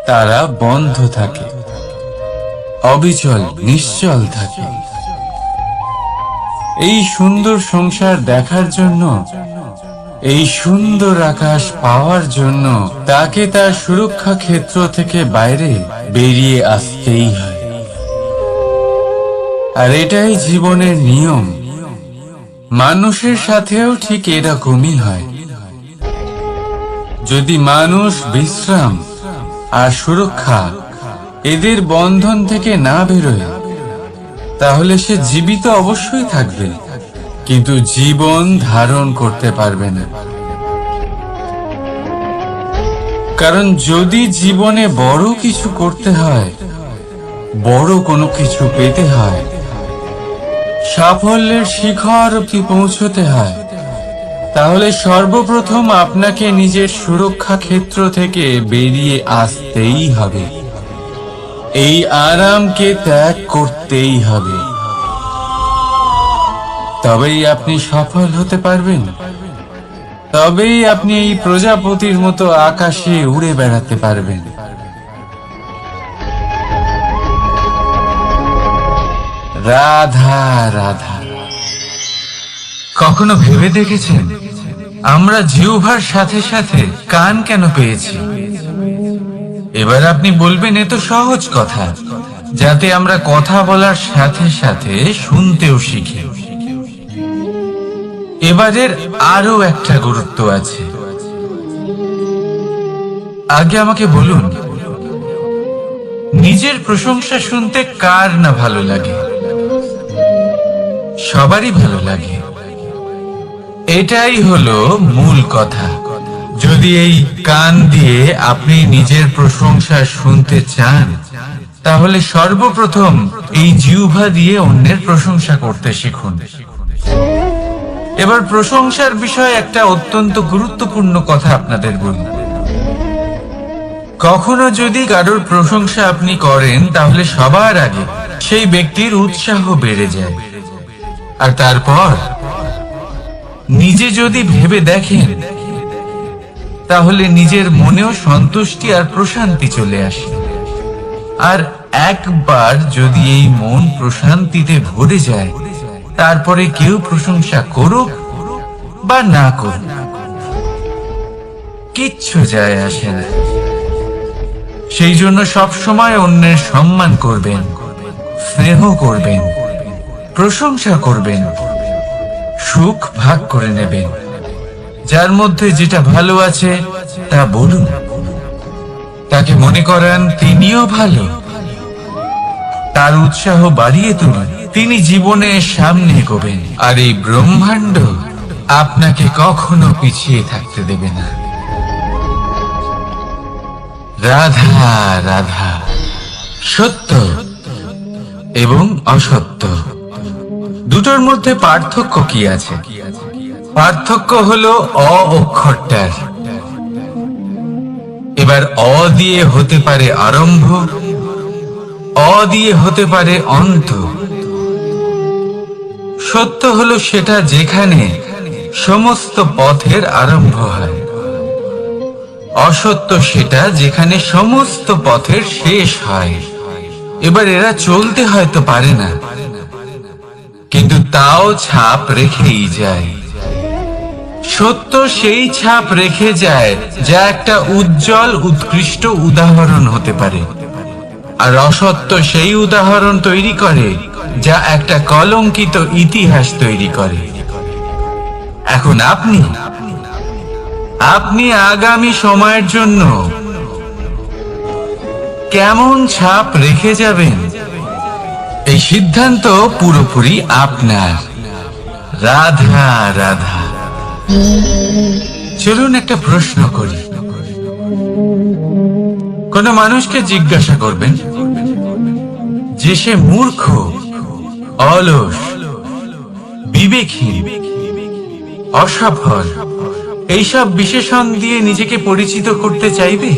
তারা বন্ধ থাকে, অবিচল নিশ্চল থাকে। এই সুন্দর সংসার দেখার জন্য, এই সুন্দর আকাশ পাওয়ার জন্য তাকে তার সুরক্ষা ক্ষেত্র থেকে বাইরে বেরিয়ে আসতেই হয়। আর এটাই জীবনের নিয়ম। মানুষের সাথেও ঠিক এরকমই হয়। যদি মানুষ বিশ্রাম আর সুরক্ষা এদের বন্ধন থেকে না বেরোয়, তাহলে সে জীবিত অবশ্যই থাকবে, কিন্তু জীবন ধারণ করতে পারবে না। কারণ যদি জীবনে বড় কিছু করতে হয়, বড় কোনো কিছু পেতে হয়, সাফল্যের শিখর অবধি পৌঁছতে হয়, তাহলে সর্বপ্রথম আপনাকে নিজের সুরক্ষা ক্ষেত্র থেকে বেরিয়ে আসতেই হবে। এই আরামকে ত্যাগ করতেই হবে। তবেই আপনি সফল হতে পারবেন। তবেই আপনি এই প্রজাপতির মতো আকাশে উড়ে বেড়াতে পারবেন। রাধা রাধা। কখনো ভেবে দেখেছেন আমরা জিহ্বার সাথে সাথে কান কেন পেয়েছি? এবার আপনি বলবেন, এ তো সহজ কথা, যাতে আমরা কথা বলার সাথে সাথে শুনতেও শিখি। এবারের আরো একটা গুরুত্ব আছে। আগে আমাকে বলুন, নিজের প্রশংসা শুনতে কার না ভালো লাগে? সবারই ভালো লাগে। এটাই হলো মূল কথা। যদি এই কান দিয়ে আপনি নিজের প্রশংসা শুনতে চান, তাহলে সর্বপ্রথম এই জিহ্বা দিয়ে অন্যের প্রশংসা করতে শিখুন। এবার প্রশংসার বিষয়ে একটা অত্যন্ত গুরুত্বপূর্ণ কথা আপনাদের বলুন। কখনো যদি কারোর প্রশংসা আপনি করেন, তাহলে সবার আগে সেই ব্যক্তির উৎসাহ বেড়ে যায়। আর তারপর নিজে যদি ভেবে দেখেন, তাহলে নিজের মনেও সন্তুষ্টি আর প্রশান্তি চলে আসে। আর একবার যদি এই মন প্রশান্তিতে ভরে যায়, তারপরে কেউ প্রশংসা করুক বা না করুক, কিচ্ছু যায় আসে না। সেই জন্য সবসময় অন্যের সম্মান করবেন, স্নেহ করবেন, প্রশংসা করবেন, সুখ ভাগ করে নেবেন। যার মধ্যে যেটা ভালো আছে তা বলুন, তাকে মনে করান তিনিও ভালো, তার উৎসাহ বাড়িয়ে তুলুন। তিনি জীবনে সামনে এগোবেন, আর এই ব্রহ্মাণ্ড আপনাকে কখনো পিছিয়ে থাকতে দেবে না। রাধা রাধা। সত্য এবং অসত্য দুটোর মধ্যে পার্থক্য কি আছে? পার্থক্য হলো অ অক্ষরটার। এবার অ দিয়ে হতে পারে আরম্ভ, অ দিয়ে হতে পারে অন্ত। সত্য হলো সেটা যেখানে সমস্ত পথের আরম্ভ হয়। অসত্য সেটা যেখানে সমস্ত পথের শেষ হয়। এবার এরা চলতে হয়তো পারে না, কিন্তু তাও ছাপ রেখেই যায়। সত্য সেই ছাপ রেখে যায় যা একটা উজ্জ্বল উৎকৃষ্ট উদাহরণ হতে পারে, আর অসত্য সেই উদাহরণ তৈরি করে যা একটা কলঙ্কিত ইতিহাস তৈরি করে। এখন আপনি আগামী সময়ের জন্য কেমন ছাপ রেখে যাবেন, এই সিদ্ধান্ত পুরোপুরি আপনার। রাধা রাধা। চলুন একটা প্রশ্ন করি। কোন মানুষকে জিজ্ঞাসা করবেন যে সে মূর্খ, অলস, বিবেকহীন, অসফল, এইসব বিশেষণ দিয়ে নিজেকে পরিচিত করতে চাইবে?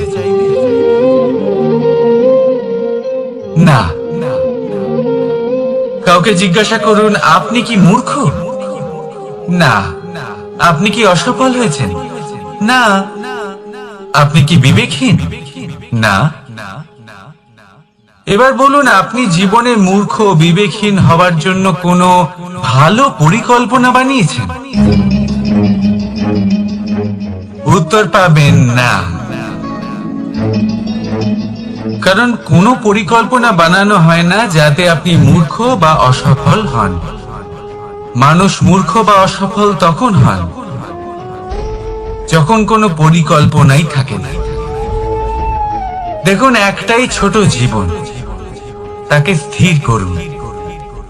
না। কাউকে জিজ্ঞাসা করুন, আপনি কি মূর্খ? না। আপনি কি অসফল হয়েছেন? না। আপনি কি বিবেকহীন? না। এবার বলুন, আপনি জীবনে মূর্খ ও বিবেকহীন হবার জন্য কোনো ভালো পরিকল্পনা বানিয়েছেন? উত্তর পাবেন না। কারণ কোনো পরিকল্পনা বানানো হয় না যাতে আপনি মূর্খ বা অসফল হন। মানুষ মূর্খ বা অসফল তখন হন যখন কোনো পরিকল্পনাই থাকে না। দেখুন, একটাই ছোট জীবন, তাকে স্থির করুন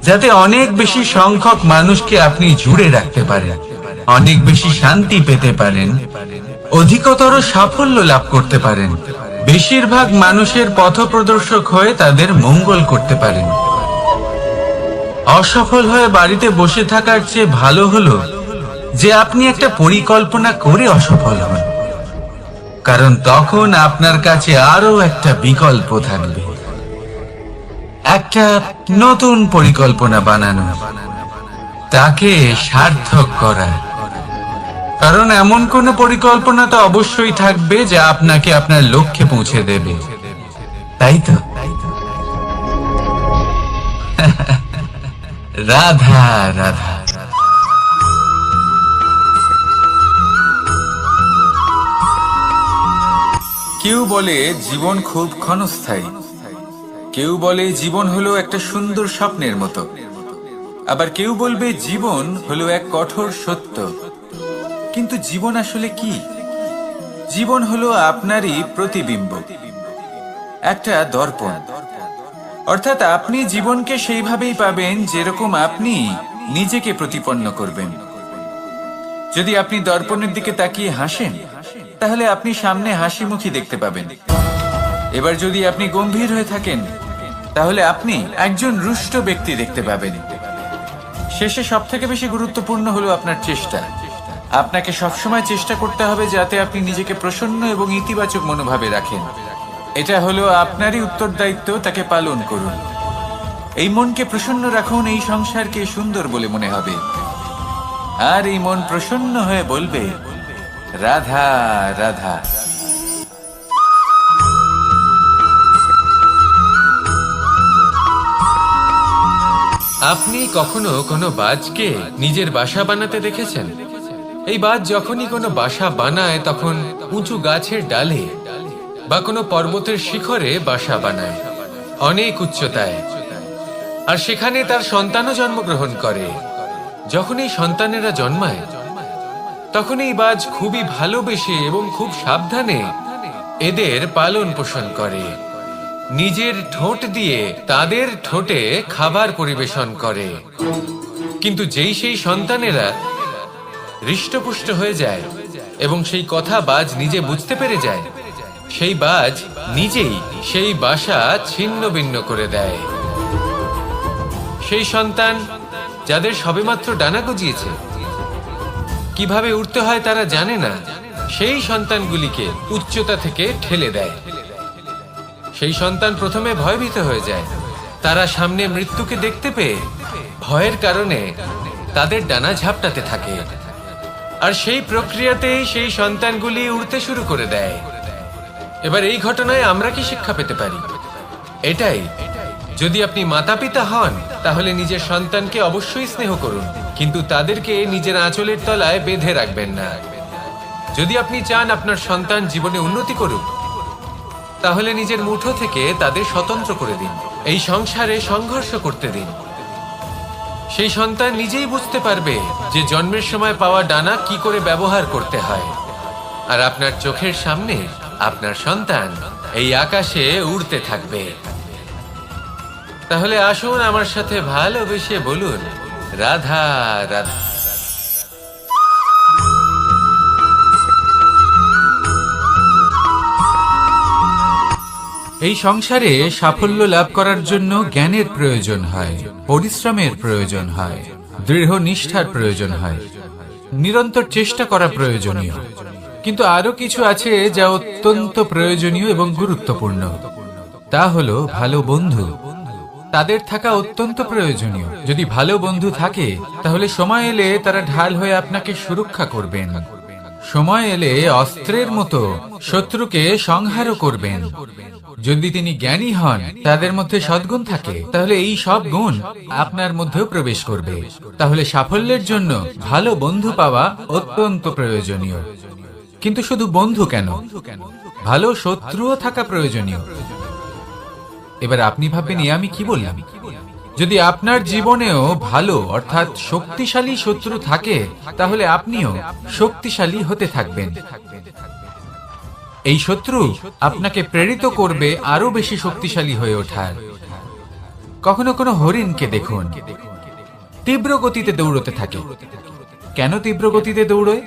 যাতে অনেক বেশি সংখ্যক মানুষকে আপনি জুড়ে রাখতে পারেন, অনেক বেশি শান্তি পেতে পারেন, অধিকতর সাফল্য লাভ করতে পারেন, বেশিরভাগ মানুষের পথপ্রদর্শক হয়ে তাদের মঙ্গল করতে পারেন। অসফল হয়ে বাড়িতে বসে থাকার চেয়ে ভালো হলো যে আপনি একটা পরিকল্পনা করে অসফল হন, কারণ তখন আপনার কাছে আরো একটা বিকল্প থাকবে, একটা নতুন পরিকল্পনা বানানো, তাকে সার্থক করা। কারণ এমন কোন পরিকল্পনা তো অবশ্যই থাকবে যা আপনাকে আপনার লক্ষ্যে পৌঁছে দেবে, তাই তো? রাধা রাধা। কেউ বলে জীবন খুব ক্ষণস্থায়ী, কেউ বলে জীবন হলো একটা সুন্দর স্বপ্নের মতো, আবার কেউ বলবে জীবন হলো এক কঠোর সত্য। কিন্তু জীবন আসলে কি? জীবন হলো আপনারই প্রতিবিম্ব, একটা দর্পণ। অর্থাৎ আপনি জীবনকে সেইভাবেই পাবেন যেরকম আপনি নিজেকে প্রতিপন্ন করবেন। যদি আপনি দর্পণের দিকে তাকিয়ে হাসেন, তাহলে আপনি সামনে হাসি মুখী দেখতে পাবেন। এবার যদি আপনি গম্ভীর হয়ে থাকেন, তাহলে আপনি একজন রুষ্ট ব্যক্তি দেখতে পাবেন। শেষে সবথেকে বেশি গুরুত্বপূর্ণ হলো আপনার চেষ্টা। আপনাকে সবসময় চেষ্টা করতে হবে যাতে আপনি নিজেকে প্রসন্ন এবং ইতিবাচক মনোভাবে রাখেন। এটা হলো আপনারই উত্তরদায়িত্ব, তাকে পালন করুন। এই মনকে প্রসন্ন রাখুন, এই সংসারকে সুন্দর বলে মনে হবে। আর এই মন প্রসন্ন হয়ে বলবে, রাধা রাধা। আপনি কখনো কোনো বাজকে নিজের বাসা বানাতে দেখেছেন? এই বাজ যখনই কোনো বাসা বানায় তখন উঁচু গাছের ডালে বা কোনো পর্বতের শিখরে বাসা বানায়, অনেক উচ্চতায়। আর সেখানে তার সন্তানও জন্মগ্রহণ করে। যখন এই সন্তানেরা জন্মায়, তখন এই বাজ খুবই ভালোবেসে এবং খুব সাবধানে এদের পালন পোষণ করে। নিজের ঠোঁট দিয়ে তাদের ঠোঁটে খাবার পরিবেশন করে। কিন্তু যেই সেই সন্তানেরা হৃষ্টপুষ্ট হয়ে যায় এবং সেই কথা বাজ নিজে বুঝতে পেরে যায়, সেই বাজ নিজেই সেই বাসা ছিন্ন ভিন্ন করে দেয়। সেই সন্তান যাদের সবেমাত্র ডানা গজিয়েছে, কিভাবে উঠতে হয় তারা জানে না, সেই সন্তানগুলিকে উচ্চতা থেকে ঠেলে দেয়। সেই সন্তান প্রথমে ভয়ভীত হয়ে যায়। তারা সামনে মৃত্যুকে দেখতে পেয়ে ভয়ের কারণে তাদের ডানা ঝাপটাতে থাকে। আর সেই প্রক্রিয়াতেই সেই সন্তানগুলি উড়তে শুরু করে দেয়। এবার এই ঘটনায় আমরা কি শিক্ষা পেতে পারি? এটাই, যদি আপনি মাতা পিতা হন তাহলে নিজের সন্তানকে অবশ্যই স্নেহ করুন, কিন্তু তাদেরকে নিজের আঁচলের তলায় বেঁধে রাখবেন না। যদি আপনি চান আপনার সন্তান জীবনে উন্নতি করুক, তাহলে নিজের মুঠো থেকে তাদের স্বতন্ত্র করে দিন। এই সংসারে সংঘর্ষ করতে দিন। সেই সন্তান নিজেই বুঝতে পারবে যে জন্মের সময় পাওয়া ডানা কি করে ব্যবহার করতে হয়। আর আপনার চোখের সামনে আপনার সন্তান এই আকাশে উড়তে থাকবে। তাহলে আসুন আমার সাথে ভালোবেসে বলুন, রাধা রাধা। এই সংসারে সাফল্য লাভ করার জন্য জ্ঞানের প্রয়োজন হয়, পরিশ্রমের প্রয়োজন হয়, দৃঢ় নিষ্ঠার প্রয়োজন হয়, নিরন্তর চেষ্টা করা প্রয়োজনীয়। কিন্তু আরো কিছু আছে যা অত্যন্ত প্রয়োজনীয় এবং গুরুত্বপূর্ণ। তা হলো ভালো বন্ধু, তাদের থাকা অত্যন্ত প্রয়োজনীয়। যদি ভালো বন্ধু থাকে তাহলে সময় এলে তারা ঢাল হয়ে আপনাকে সুরক্ষা করবেন। সময় এলে অস্ত্রের মতো শত্রুকে সংহারও করবেন। যদি তিনি জ্ঞানী হন, তাদের মধ্যে সদ্গুণ থাকে, তাহলে এই সব গুণ আপনার মধ্যেও প্রবেশ করবে। তাহলে সাফল্যের জন্য ভালো বন্ধু পাওয়া অত্যন্ত প্রয়োজনীয়। কিন্তু শুধু বন্ধু কেন, ভালো শত্রুও থাকা প্রয়োজনীয়। এবার আপনি ভাববেন, আমি কি বললাম? যদি আপনার জীবনেও ভালো অর্থাৎ শক্তিশালী শত্রু থাকে, তাহলে আপনিও শক্তিশালী হতে থাকবেন। এই শত্রু আপনাকে প্রেরিত করবে আরো বেশি শক্তিশালী হয়ে ওঠার। কখনো কোনো হরিণকে দেখুন, তীব্র গতিতে দৌড়তে থাকে। কেন তীব্র গতিতে দৌড়য়?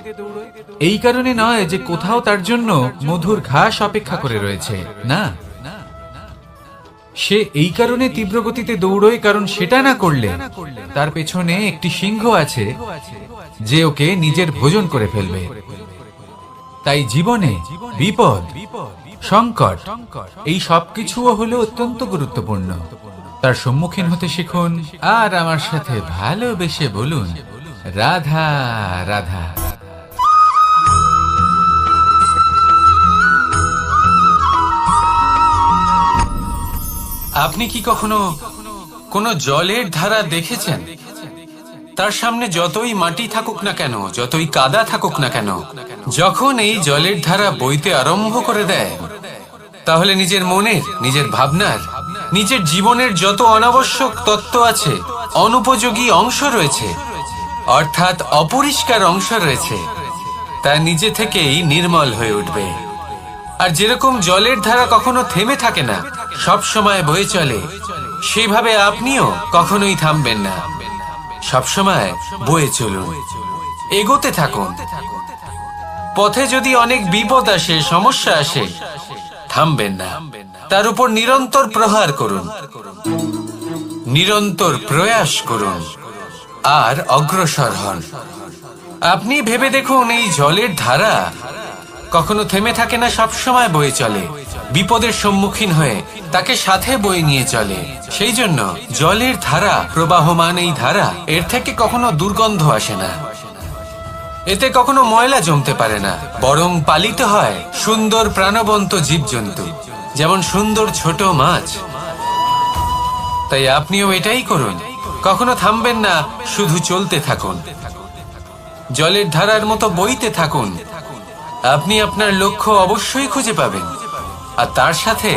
এই কারণে নয় যে কোথাও তার জন্য মধুর ঘাস অপেক্ষা করে রয়েছে, না। সে এই কারণে তীব্র গতিতে দৌড়য় কারণ সেটা না করলে তার পেছনে একটি সিংহ আছে যে ওকে নিজের ভোজন করে ফেলবে। তাই জীবনে বিপদ, সংকট, এই সবকিছুও হলো অত্যন্ত গুরুত্বপূর্ণ। তার সম্মুখীন হতে শিখুন আর আমার সাথে ভালোবেসে বলুন, রাধা রাধা। আপনি কি কখনো কোনো জলের ধারা দেখেছেন? তার সামনে যতই মাটি থাকুক না কেন, যতই কাদা থাকুক না কেন, যখন এই জলের ধারা বইতে আরম্ভ করে দেয়, তাহলে নিজের মনের, নিজের ভাবনার, নিজের জীবনের যত অনাবশ্যক তত্ত্ব আছে, অনুপযোগী অংশ রয়েছে, অর্থাৎ অপরিষ্কার অংশ রয়েছে, তা নিজে থেকেই নির্মল হয়ে উঠবে। আর যেরকম জলের ধারা কখনো থেমে থাকে না, সব সময় বয়ে চলে, সেইভাবে আপনিও কখনোই থামবেন না। সবসময় বয়ে চলুন, এগোতে থাকুন। পথে যদি অনেক বিপদ আসে, সমস্যা আসে, থামবেন না, তার উপর নিরন্তর প্রহার করুন, নিরন্তর প্রয়াস করুন আর অগ্রসর হন। আপনি ভেবে দেখুন, এই জলের ধারা কখনো থেমে থাকে না, সবসময় বয়ে চলে, বিপদের সম্মুখীন হয়ে তাকে সাথে বয়ে নিয়ে চলে। সেই জন্য জলের ধারা, প্রবাহমান এই ধারা, এর থেকে কখনো দুর্গন্ধ আসে না, এতে কখনো ময়লা জমতে পারে না, বরং পালিত হয় সুন্দর প্রাণবন্ত জীবজন্তু, যেমন সুন্দর ছোট মাছ। তাই আপনিও এটাই করুন, কখনো থামবেন না, শুধু চলতে থাকুন, জলের ধারার মতো বইতে থাকুন। আপনি আপনার লক্ষ্য অবশ্যই খুঁজে পাবেন, আর তার সাথে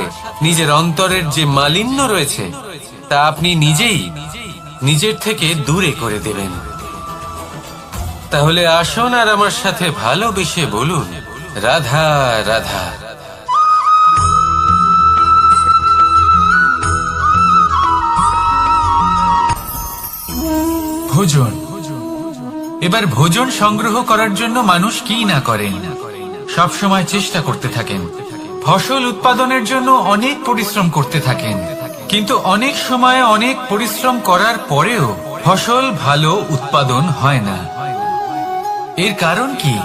নিজের অন্তরের যে মালিন্য রয়েছে তা আপনি নিজেই নিজের থেকে দূরে করে দেবেন। তাহলে আসুন আর আমার সাথে ভালোবেসে বলুন, রাধা রাধা। ভোজন। এবার ভোজন সংগ্রহ করার জন্য মানুষ কি না করেন, সব সময় চেষ্টা করতে থাকেন। ফসল উৎপাদনের জন্য অনেক পরিশ্রম করতে থাকেন, কিন্তু অনেক সময় অনেক পরিশ্রম করার পরেও ফসল ভালো উৎপাদন হয় না। এর কারণ কি?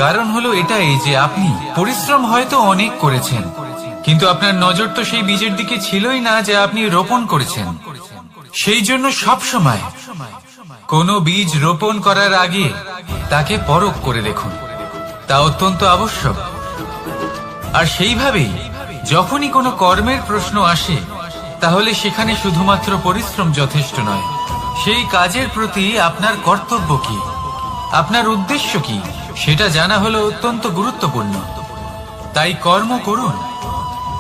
কারণ হলো এটাই যে আপনি পরিশ্রম হয়তো অনেক করেছেন, কিন্তু আপনার নজর তো সেই বীজের দিকে ছিলই না যে আপনি রোপণ করেছেন। সেই জন্য সব সময় কোনো বীজ রোপণ করার আগে তাকে পরখ করে দেখুন, তা অত্যন্ত আবশ্যক। আর সেইভাবেই যখনই কোনো কর্মের প্রশ্ন আসে, তাহলে সেখানে শুধুমাত্র পরিশ্রম যথেষ্ট নয়, সেই কাজের প্রতি আপনার কর্তব্য কি, আপনার উদ্দেশ্য কি, সেটা জানা হলো অত্যন্ত গুরুত্বপূর্ণ। তাই কর্ম করুন,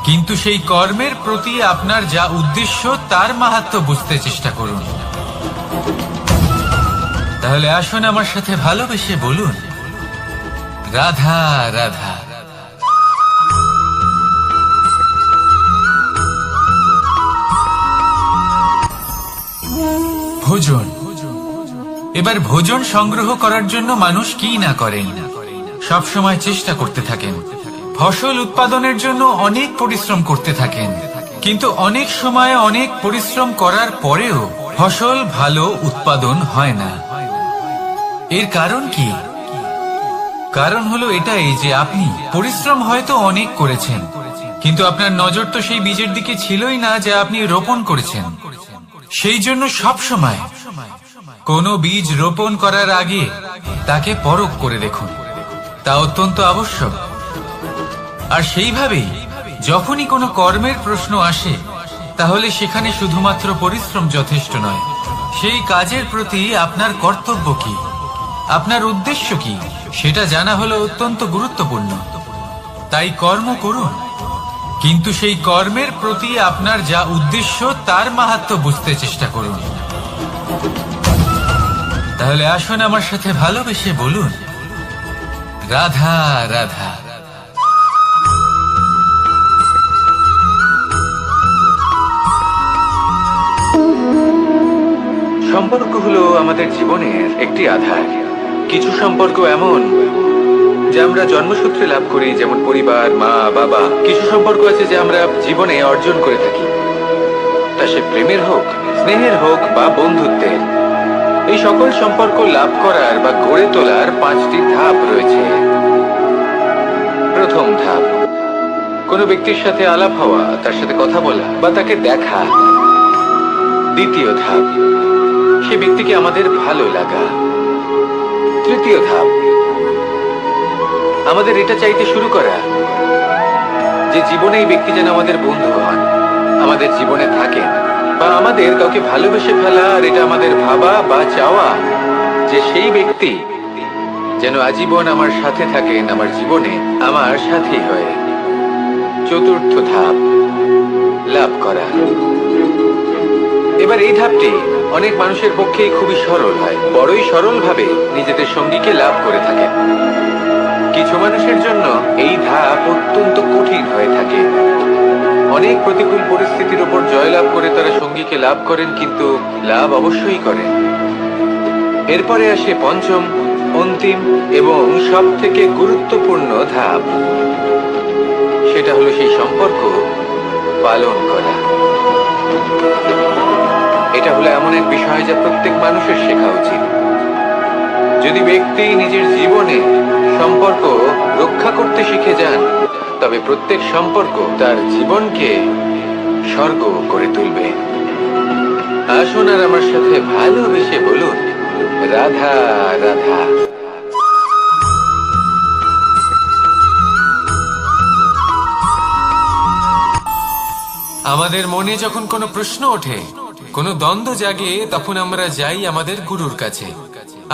কিন্তু সেই কর্মের প্রতি আপনার যা উদ্দেশ্য তার মাহাত্ম্য বুঝতে চেষ্টা করুন। তাহলে আসুন আমার সাথে ভালোবেসে বলুন, রাধা রাধা। ভোজন। এবার ভোজন সংগ্রহ করার জন্য মানুষ কি না করেন, সব সময় চেষ্টা করতে থাকেন। ফসল উৎপাদনের জন্য অনেক পরিশ্রম করতে থাকেন, কিন্তু অনেক সময় অনেক পরিশ্রম করার পরেও ফসল ভালো উৎপাদন হয় না। এর কারণ কি? কারণ হলো এটাই যে আপনি পরিশ্রম হয়তো অনেক করেছেন, কিন্তু আপনার নজর তো সেই বীজের দিকে ছিলই না যা আপনি রোপণ করেছেন। সেই জন্য সব সময় কোনো বীজ রোপণ করার আগে তাকে পরখ করে দেখুন, তা অত্যন্ত আবশ্যক। আর সেইভাবেই যখনই কোনো কর্মের প্রশ্ন আসে, তাহলে সেখানে শুধুমাত্র পরিশ্রম যথেষ্ট নয়, সেই কাজের প্রতি আপনার কর্তব্য কি, আপনার উদ্দেশ্য কি, সেটা জানা হলো অত্যন্ত গুরুত্বপূর্ণ। তাই কর্ম করুন, কিন্তু সেই কর্মের প্রতি আপনার যা উদ্দেশ্য তার মাহাত্ম্য বুঝতে চেষ্টা করুন। তাহলে আসুন আমার সাথে ভালোবেসে বলুন, রাধা রাধা। সম্পর্ক হলো আমাদের জীবনের একটি আধার। কিছু সম্পর্ক এমন যা আমরা জন্মসূত্রে লাভ করি, যেমন পরিবার, মা, বাবা। কিছু সম্পর্ক আছে যা আমরা জীবনে অর্জন করে থাকি, তা সে প্রেমের হোক, স্নেহের হোক বা বন্ধুত্বের। এই সকল সম্পর্ক লাভ করার বা গড়ে তোলার 5টি ধাপ রয়েছে। প্রথম ধাপ, কোনো ব্যক্তির সাথে আলাপ হওয়া, তার সাথে কথা বলা বা তাকে দেখা। দ্বিতীয় ধাপ, সে ব্যক্তিকে আমাদের ভালো লাগা। তৃতীয় ধাপ, আমাদের এটা চাইতে শুরু করা যে জীবনে এই ব্যক্তি যেন আমাদের বন্ধু হন, আমাদের জীবনে থাকেন, বা আমাদের কাউকে ভালোবেসে ফেলা। আর এটা আমাদের ভাবা বা চাওয়া যে সেই ব্যক্তি যেন আজীবন আমার সাথে থাকেন, আমার জীবনে আমার সাথী হয়ে। চতুর্থ ধাপ, লাভ করা। এবার এই ধাপটি অনেক মানুষের পক্ষেই খুবই সরল হয়, বড়ই সরলভাবে নিজেদের সঙ্গীকে লাভ করে থাকে। কিছু মানুষের জন্য এই ধাপ অত্যন্ত কঠিন হয়ে থাকে। অনেক প্রতিকূল পরিস্থিতির উপর জয়লাভ করে তারা সঙ্গীকে লাভ করেন, কিন্তু লাভ অবশ্যই করেন। এরপরে আসে পঞ্চম, অন্তিম এবং সব থেকে গুরুত্বপূর্ণ ধাপ। সেটা হলো সেই সম্পর্ক পালন করা। এটা হলো এমন এক বিষয় যা প্রত্যেক মানুষের শেখা উচিত। যদি ব্যক্তি নিজের জীবনে সম্পর্ক রক্ষা করতে শিখে যান, তবে প্রত্যেক সম্পর্ক তার জীবনকে স্বর্গ করে তুলবে। আসুন আর আমার সাথে ভালোবেসে বলুন, রাধা রাধা। আমাদের মনে যখন কোনো প্রশ্ন ওঠে, কোনো দ্বন্দ্ব জাগে, তখন আমরা যাই আমাদের গুরুর কাছে,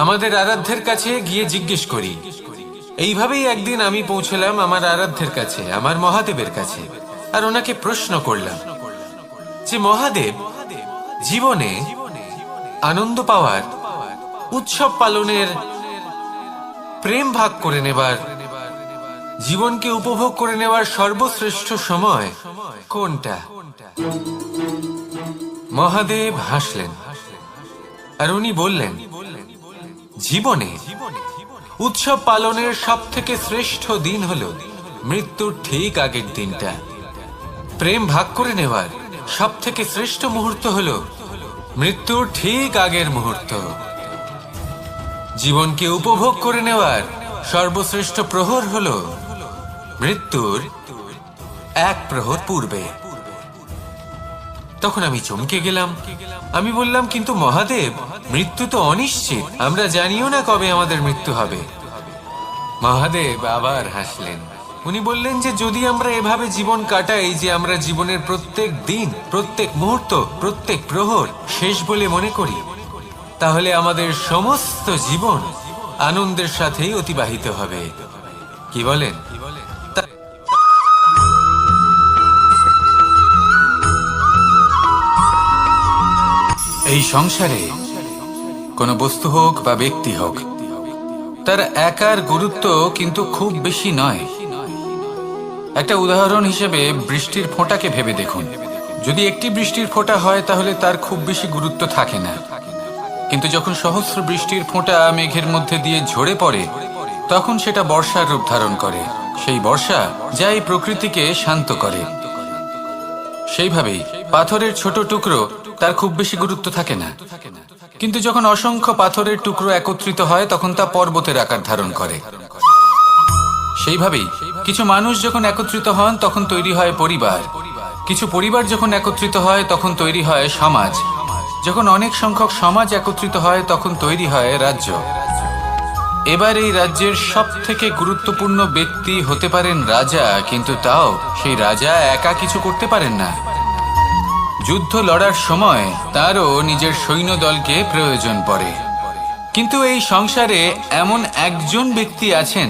আমাদের আরাধ্যের কাছে গিয়ে জিজ্ঞেস করি। এইভাবেই একদিন আমি পৌঁছলাম আমার আরাধ্যের কাছে, আমার মহাদেবের কাছে, আর ওনাকে প্রশ্ন করলাম যে মহাদেব, জীবনে আনন্দ পাওয়ার, উৎসব পালনের, প্রেম ভাগ করে নেবার, জীবনকে উপভোগ করে নেওয়ার সর্বশ্রেষ্ঠ সময় কোনটা? মহাদেব হাসলেন আর উনি বললেন, জীবনে উৎসব পালনের সব থেকে শ্রেষ্ঠ দিন হলো মৃত্যুর ঠিক আগের দিনটা। প্রেম ভাগ করে নেওয়ার সব থেকে শ্রেষ্ঠ মুহূর্ত হলো মৃত্যুর ঠিক আগের মুহূর্ত। জীবনকে উপভোগ করে নেওয়ার সর্বশ্রেষ্ঠ প্রহর হলো মৃত্যুর 1 প্রহর পূর্বে। তখন আমি চমকে গেলাম। আমি বললাম, কিন্তু মহাদেব, মৃত্যু তো অনিশ্চিত, আমরা জানিও না কবে আমাদের মৃত্যু হবে। মহাদেব আবার হাসলেন। উনি বললেন যে যদি আমরা এভাবে জীবন কাটাই যে আমরা জীবনের প্রত্যেক দিন, প্রত্যেক মুহূর্ত, প্রত্যেক প্রহর শেষ বলে মনে করি, তাহলে আমাদের সমস্ত জীবন আনন্দের সাথেই অতিবাহিত হবে। কি বলেন? এই সংসারে কোনো বস্তু হোক বা ব্যক্তি হোক, তার একার গুরুত্ব কিন্তু খুব বেশি নয়। একটা উদাহরণ হিসেবে বৃষ্টির ফোঁটাকে ভেবে দেখুন। যদি একটি বৃষ্টির ফোঁটা হয় তাহলে তার খুব বেশি গুরুত্ব থাকে না, কিন্তু যখন সহস্র বৃষ্টির ফোঁটা মেঘের মধ্যে দিয়ে ঝরে পড়ে, তখন সেটা বর্ষার রূপ ধারণ করে। সেই বর্ষা যা এই প্রকৃতিকে শান্ত করে। সেইভাবেই পাথরের ছোট টুকরো, তার খুব বেশি গুরুত্ব থাকে না, কিন্তু যখন অসংখ্য পাথরের টুকরো একত্রিত হয় তখন তা পর্বতের আকার ধারণ করে। সেইভাবেই কিছু মানুষ যখন একত্রিত হন তখন তৈরি হয় পরিবার, কিছু পরিবার যখন একত্রিত হয় তখন তৈরি হয় সমাজ, যখন অনেক সংখ্যক সমাজ একত্রিত হয় তখন তৈরি হয় রাজ্য। এবার এই রাজ্যের সবথেকে গুরুত্বপূর্ণ ব্যক্তি হতে পারেন রাজা, কিন্তু তাও সেই রাজা একা কিছু করতে পারেন না। যুদ্ধ লড়ার সময় তারও নিজের সৈন্যদলকে প্রয়োজন পড়ে। কিন্তু এই সংসারে এমন একজন ব্যক্তি আছেন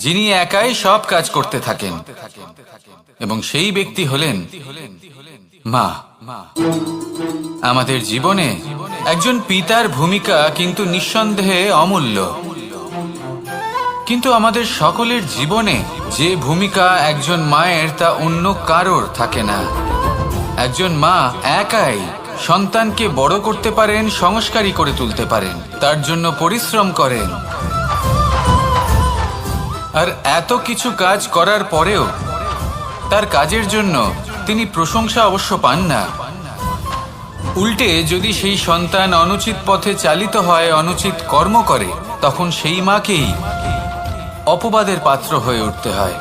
যিনি একাই সব কাজ করতে থাকেন, এবং সেই ব্যক্তি হলেন মা। আমাদের জীবনে একজন পিতার ভূমিকা কিন্তু নিঃসন্দেহে অমূল্য, কিন্তু আমাদের সকলের জীবনে যে ভূমিকা একজন মায়ের তা অন্য কারোর থাকে না। একজন মা একাই সন্তানকে বড় করতে পারেন, সংস্কারী করে তুলতে পারেন, তার জন্য পরিশ্রম করেন। আর এত কিছু কাজ করার পরেও তার কাজের জন্য তিনি প্রশংসা অবশ্য পান না। উল্টে যদি সেই সন্তান অনুচিত পথে চালিত হয়, অনুচিত কর্ম করে, তখন সেই মাকেই অপবাদের পাত্র হয়ে উঠতে হয়।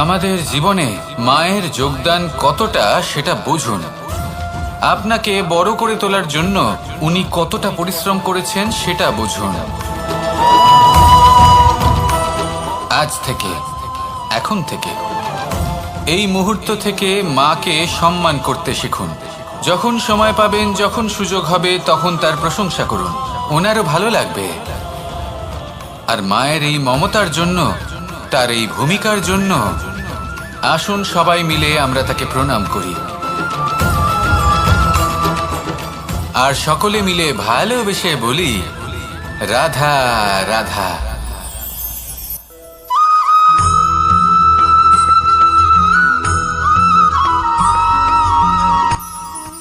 আমাদের জীবনে মায়ের যোগদান কতটা সেটা বুঝুন। আপনাকে বড় করে তোলার জন্য উনি কতটা পরিশ্রম করেছেন সেটা বুঝুন। আজ থেকে, এখন থেকে, এই মুহূর্ত থেকে মাকে সম্মান করতে শিখুন। যখন সময় পাবেন, যখন সুযোগ হবে, তখন তার প্রশংসা করুন, ওনারও ভালো লাগবে। আর মায়ের এই মমতার জন্য, তার এই ভূমিকার জন্য আসুন সবাই মিলে আমরা তাকে প্রণাম করি, আর সকলে মিলে ভালোবেসে বলি রাধা রাধা।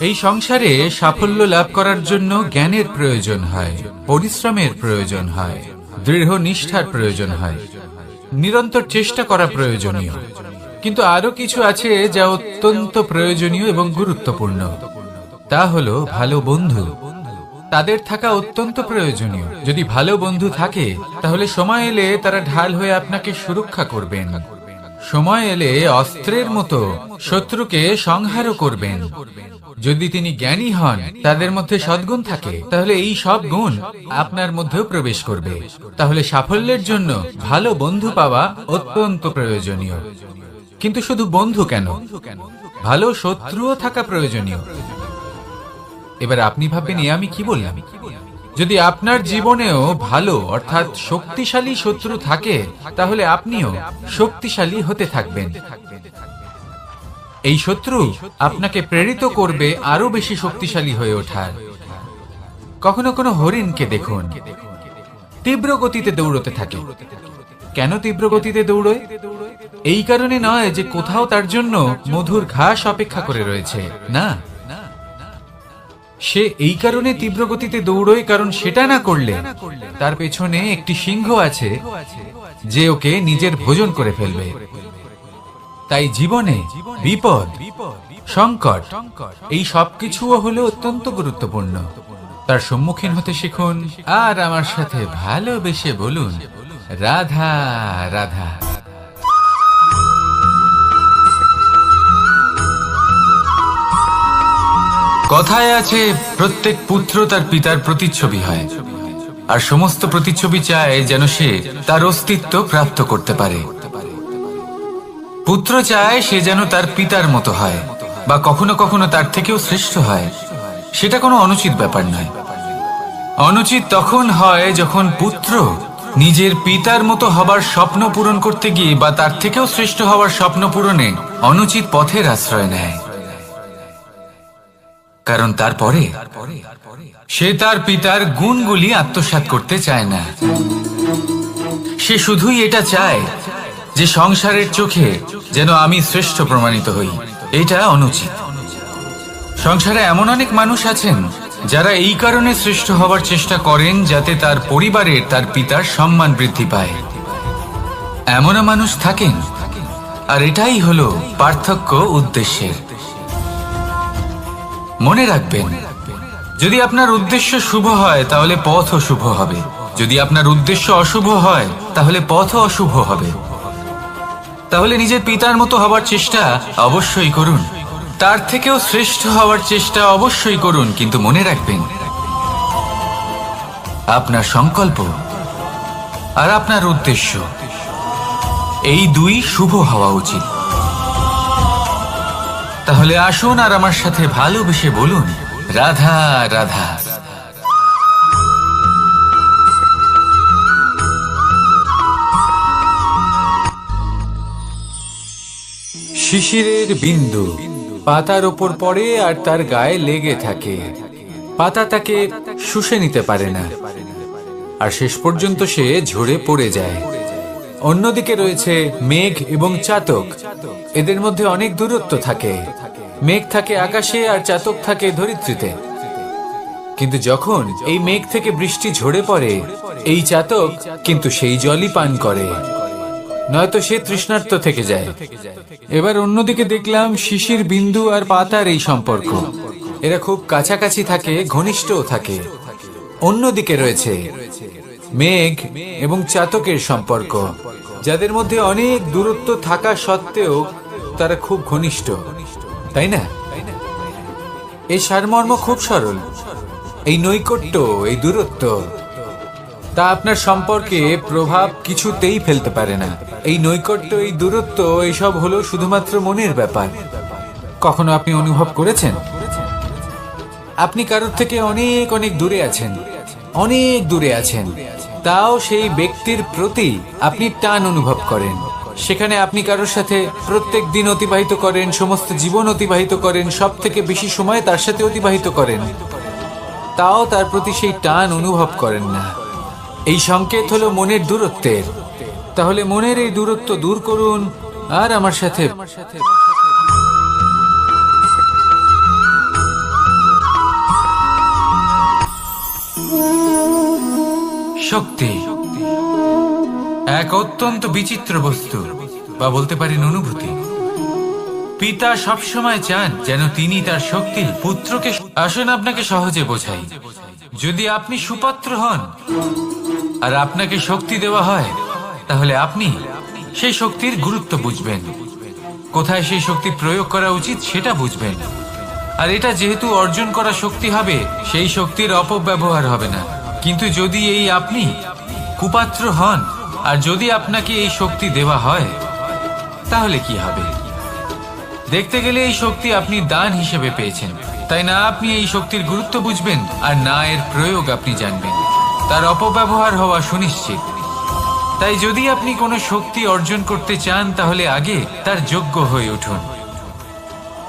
এই সংসারে সাফল্য লাভ করার জন্য জ্ঞানের প্রয়োজন হয়, পরিশ্রমের প্রয়োজন হয়, দৃঢ় নিষ্ঠার প্রয়োজন হয়, নিরন্তর চেষ্টা করা প্রয়োজনীয়। কিন্তু আরো কিছু আছে যা অত্যন্ত প্রয়োজনীয় এবং গুরুত্বপূর্ণ। তা হলো ভালো বন্ধু। তাদের থাকা অত্যন্ত প্রয়োজনীয়। যদি ভালো বন্ধু থাকে তাহলে সময় এলে তারা ঢাল হয়ে আপনাকে সুরক্ষা করবেন। সময় এলে অস্ত্রের মতো শত্রুকে সংহারও করবেন। যদি তিনি জ্ঞানী হন, তাদের মধ্যে সদ্গুণ থাকে, তাহলে এই সব গুণ আপনার মধ্যেও প্রবেশ করবে। তাহলে সাফল্যের জন্য ভালো বন্ধু পাওয়া অত্যন্ত প্রয়োজনীয়। কিন্তু শুধু বন্ধু কেন, ভালো শত্রুও থাকা প্রয়োজনীয়। এবার আপনি ভাববেন, এ আমি কি বললাম? যদি আপনার জীবনেও ভালো অর্থাৎ শক্তিশালী শত্রু থাকে, তাহলে আপনিও শক্তিশালী হতে থাকবেন। এই শত্রু আপনাকে প্রেরিত করবে আরো বেশি শক্তিশালী হয়ে ওঠার। কখনো কোনো হরিণকে দেখুন, তীব্র গতিতে দৌড়তে থাকে। কেন তীব্র গতিতে দৌড়য়? এই কারণে নয় যে কোথাও তার জন্য মধুর ঘাস অপেক্ষা করে রয়েছে, না। সে এই কারণে তীব্র গতিতে দৌড়য় কারণ সেটা না করলে তার পেছনে একটি সিংহ আছে যে ওকে নিজের ভোজন করে ফেলবে। তাই জীবনে বিপদ, সংকট, এই সবকিছুও হলো অত্যন্ত গুরুত্বপূর্ণ। তার সম্মুখীন হতে শিখুন, আর আমার সাথে ভালোবেসে বলুন রাধা রাধা। কথায় আছে, প্রত্যেক পুত্র তার পিতার প্রতিচ্ছবি হয়, আর সমস্ত প্রতিচ্ছবি চায় যেন সে তার অস্তিত্ব প্রাপ্ত করতে পারে। পুত্র চায় সে যেন তার পিতার মতো হয়, বা কখনো কখনো তার থেকেও শ্রেষ্ঠ হয়। সেটা কোনো অনুচিত ব্যাপার নয়। অনুচিত তখন হয় যখন পুত্র নিজের পিতার মতো হবার স্বপ্ন পূরণ করতে গিয়ে বা তার থেকেও শ্রেষ্ঠ হওয়ার স্বপ্ন পূরণে অনুচিত পথের আশ্রয় নেয়। কারণ তারপরে সে তার পিতার গুণগুলি আত্মসাৎ করতে চায় না। সে শুধুই এটা চায় যে সংসারের চোখে যেন আমি শ্রেষ্ঠ প্রমাণিত হই। এটা অনুচিত। সংসারে এমন অনেক মানুষ আছেন যারা এই কারণে শ্রেষ্ঠ হওয়ার চেষ্টা করেন যাতে তার পরিবারের, তার পিতার সম্মান বৃদ্ধি পায়। এমনও মানুষ থাকেন, আর এটাই হলো পার্থক্য উদ্দেশ্যের। মনে রাখবেন, যদি আপনার উদ্দেশ্য শুভ হয় তাহলে পথও শুভ হবে, যদি আপনার উদ্দেশ্য অশুভ হয় তাহলে পথও অশুভ হবে। তাহলে নিজের পিতার মতো হবার চেষ্টা অবশ্যই করুন, তার থেকেও শ্রেষ্ঠ হওয়ার চেষ্টা অবশ্যই করুন, কিন্তু মনে রাখবেন আপনার সংকল্প আর আপনার উদ্দেশ্য এই দুই শুভ হওয়া উচিত। তাহলে আসুন আর আমার সাথে ভালোবেসে বলুন, রাধা রাধা। শিশিরের বিন্দু পাতার ওপর পড়ে আর তার গায়ে লেগে থাকে। পাতা তাকে শুষে নিতে পারে না, আর শেষ পর্যন্ত সে ঝরে পড়ে যায়। অন্যদিকে রয়েছে মেঘ এবং চাতক। এদের মধ্যে অনেক দূরত্ব থাকে। মেঘ থাকে আকাশে আর চাতক থাকে ধরিত্রীতে। কিন্তু যখন এই মেঘ থেকে বৃষ্টি ঝরে পড়ে, এই চাতক কিন্তু সেই জলই পান করে, নয়তো সে তৃষ্ণার্ত থেকে যায়। এবার অন্যদিকে দেখলাম শিশির বিন্দু আর পাতার এই সম্পর্ক। এরা খুব কাছাকাছি থাকে, ঘনিষ্ঠও থাকে। অন্যদিকে রয়েছে মেঘ এবং চাতকের সম্পর্ক, যাদের মধ্যে অনেক দূরত্ব থাকা সত্ত্বেও তারা খুব ঘনিষ্ঠ, তাই না? এই সারমর্ম খুব সরল। এই নৈকট্য, এই দূরত্ব, তা আপনার সম্পর্কে প্রভাব কিছুতেই ফেলতে পারে না। এই নৈকট্য, এই দূরত্ব, এইসব হলো শুধুমাত্র মনের ব্যাপার। কখনো আপনি অনুভব করেছেন আপনি কারোর থেকে অনেক অনেক দূরে আছেন, অনেক দূরে আছেন, তাও সেই ব্যক্তির প্রতি আপনি টান অনুভব করেন। সেখানে আপনি কারোর সাথে প্রত্যেক দিন অতিবাহিত করেন, সমস্ত জীবন অতিবাহিত করেন, সব থেকে বেশি সময় তার সাথে অতিবাহিত করেন, তাও তার প্রতি সেই টান অনুভব করেন না। এই সংকেত হলো মনের দূরত্বের। তাহলে মনের এই দূরত্ব দূর করুন আর আমার সাথে শক্তি এক অত্যন্ত বিচিত্র বস্তু, বা বলতে পারেন অনুভূতি। পিতা সবসময় চান যেন তিনি তার শক্তির পুত্রকে। আসুন আপনাকে সহজে বোঝাই। যদি আপনি সুপাত্র হন আর আপনাকে শক্তি দেওয়া হয়, তাহলে আপনি সেই শক্তির গুরুত্ব বুঝবেন, কোথায় সেই শক্তি প্রয়োগ করা উচিত সেটা বুঝবেন। আর এটা যেহেতু অর্জন করা শক্তি হবে, সেই শক্তির অপব্যবহার হবে না। কিন্তু যদি এই আপনি কুপাত্র হন আর যদি আপনাকে এই শক্তি দেওয়া হয়, তাহলে কি হবে? দেখতে গেলে এই শক্তি আপনি দান হিসেবে পেয়েছেন, তাই না? আপনি এই শক্তির গুরুত্ব বুঝবেন আর না এর প্রয়োগ আপনি জানবেন। তার অপব্যবহার হওয়া সুনিশ্চিত। তাই যদি আপনি কোনো শক্তি অর্জন করতে চান, তাহলে আগে তার যোগ্য হয়ে উঠুন।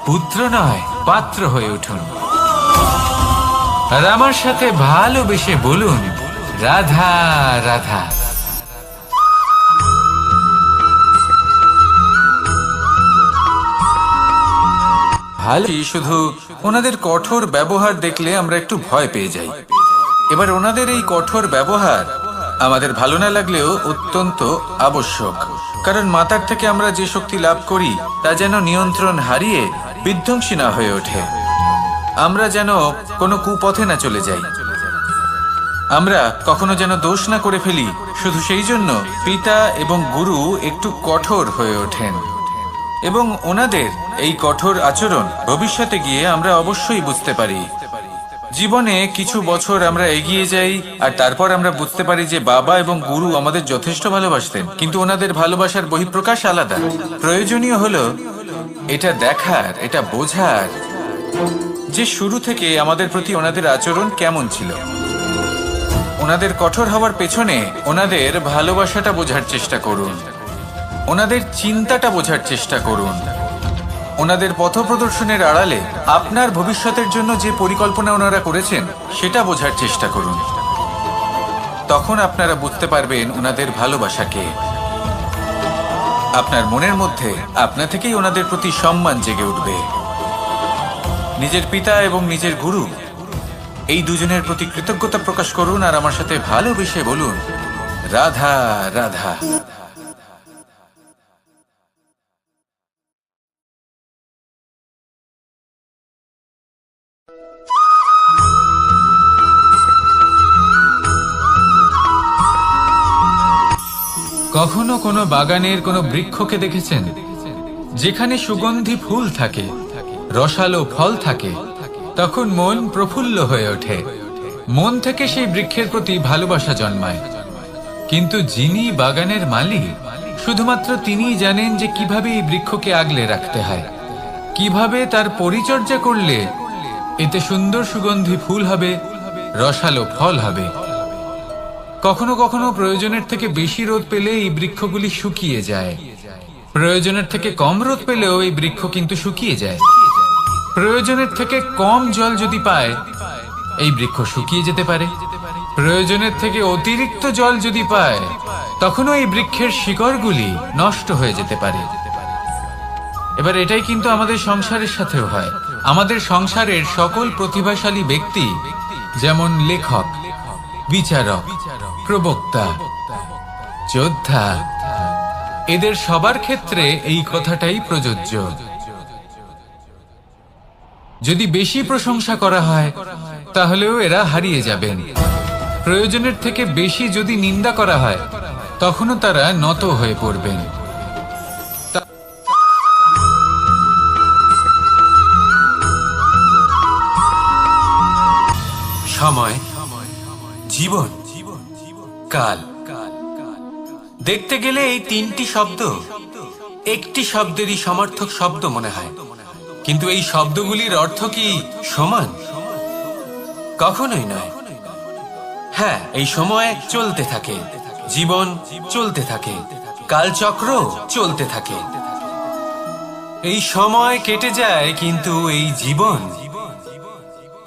পুত্র নয়, পাত্র হয়ে উঠুন। আর আমার সাথে ভালোবেসে বলুন, রাধা রাধা। ভালো, শুধু ওনাদের কঠোর ব্যবহার দেখলে আমরা একটু ভয় পেয়ে যাই। এবার ওনাদের এই কঠোর ব্যবহার আমাদের ভালো না লাগলেও অত্যন্ত আবশ্যক, কারণ মাতার থেকে আমরা যে শক্তি লাভ করি তা যেন নিয়ন্ত্রণ হারিয়ে বিধ্বংসী না হয়ে ওঠে। আমরা যেন কোনো কুপথে না চলে যাই, আমরা কখনো যেন দোষ না করে ফেলি। শুধু সেই জন্য পিতা এবং গুরু একটু কঠোর হয়ে ওঠেন, এবং ওনাদের এই কঠোর আচরণ ভবিষ্যতে গিয়ে আমরা অবশ্যই বুঝতে পারি। জীবনে কিছু বছর আমরা এগিয়ে যাই আর তারপর আমরা বুঝতে পারি যে বাবা এবং গুরু আমাদের যথেষ্ট ভালোবাসতেন, কিন্তু ওনাদের ভালোবাসার বহিঃপ্রকাশ আলাদা। প্রয়োজনীয় হলো এটা দেখার, এটা বোঝার যে শুরু থেকে আমাদের প্রতি ওনাদের আচরণ কেমন ছিল। ওনাদের কঠোর হওয়ার পেছনে ওনাদের ভালোবাসাটা বোঝার চেষ্টা করুন, ওনাদের চিন্তাটা বোঝার চেষ্টা করুন, ওনাদের পথপ্রদর্শনের আড়ালে আপনার ভবিষ্যতের জন্য যে পরিকল্পনা ওনারা করেছেন সেটা বোঝার চেষ্টা করুন। তখন আপনারা বুঝতে পারবেন ওনাদের ভালোবাসাকে। আপনার মনের মধ্যে আপনা থেকেই ওনাদের প্রতি সম্মান জেগে উঠবে। নিজের পিতা এবং নিজের গুরু এই দুজনের প্রতি কৃতজ্ঞতা প্রকাশ করুন আর আমার সাথে ভালোবেসে বলুন, রাধা রাধা। কখনো কোনো বাগানের কোনো বৃক্ষকে দেখেছেন যেখানে সুগন্ধি ফুল থাকে, রসালো ফল থাকে? তখন মন প্রফুল্ল হয়ে ওঠে, মন থেকে সেই বৃক্ষের প্রতি ভালোবাসা জন্মায়। কিন্তু যিনি বাগানের মালিক, শুধুমাত্র তিনিই জানেন যে কিভাবে এই বৃক্ষকে আগলে রাখতে হয়, কিভাবে তার পরিচর্যা করলে এতে সুন্দর সুগন্ধি ফুল হবে, রসালো ফল হবে। কখনো কখনো প্রয়োজনের থেকে বেশি রোদ পেলে এই বৃক্ষগুলি শুকিয়ে যায়, প্রয়োজনের থেকে কম রোদ পেলেও এই বৃক্ষ কিন্তু শুকিয়ে যায়। প্রয়োজনের থেকে কম জল যদি পায়, এই বৃক্ষ শুকিয়ে যেতে পারে। প্রয়োজনের থেকে অতিরিক্ত জল যদি পায়, তখনও এই বৃক্ষের শিকড়গুলি নষ্ট হয়ে যেতে পারে। এবার এটাই কিন্তু আমাদের সংসারের সাথেও হয়। আমাদের সংসারের সকল প্রতিভাশালী ব্যক্তি, যেমন লেখক, বিচারক, প্রবক্তা, যোদ্ধা, এদের সবার ক্ষেত্রে এই কথাটাই প্রযোজ্য। যদি বেশি প্রশংসা করা হয়, তাহলেও এরা হারিয়ে যাবেন। প্রয়োজনের থেকে বেশি যদি নিন্দা করা হয়, তখনও তারা নত হয়ে পড়বেন। সময়, জীবন, কাল। দেখতে গেলে এই তিনটি শব্দ একটি শব্দেরই সমার্থক শব্দ মনে হয়, কিন্তু এই শব্দগুলির অর্থ কি সমান? কখনোই নয়। হ্যাঁ, এই সময় চলতে থাকে, জীবন চলতে থাকে, কালচক্র চলতে থাকে। এই সময় কেটে যায়, কিন্তু এই জীবন,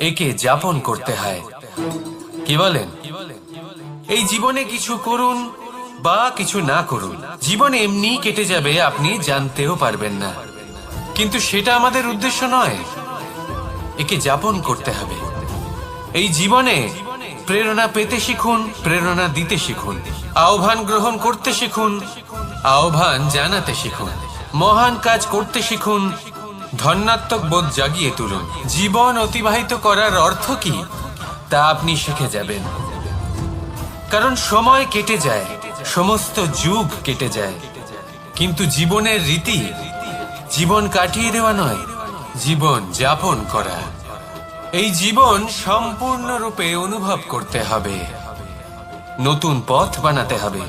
একে যাপন করতে হয়। কি বলেন? এই জীবনে কিছু করুন বা কিছু না করুন, জীবন এমনি কেটে যাবে, আপনি জানতেও পারবেন না। কিন্তু সেটা আমাদের উদ্দেশ্য নয়, একে যাপন করতে হবে। এই জীবনে প্রেরণা পেতে শিখুন, প্রেরণা দিতে শিখুন, আহ্বান গ্রহণ করতে শিখুন, আহ্বান জানাতে শিখুন, মহান কাজ করতে শিখুন, ধন্যাত্মক বোধ জাগিয়ে তুলুন। জীবন অতিবাহিত করার অর্থ কি তা আপনি শিখে যাবেন। কারণ সময় কেটে যায়, সমস্ত যুগ কেটে যায়, কিন্তু জীবনের রীতি জীবন কাটিয়ে দেওয়া নয়, জীবন যাপন করা। এই জীবন সম্পূর্ণরূপে অনুভব করতে হবে, নতুন পথ বানাতে হবে।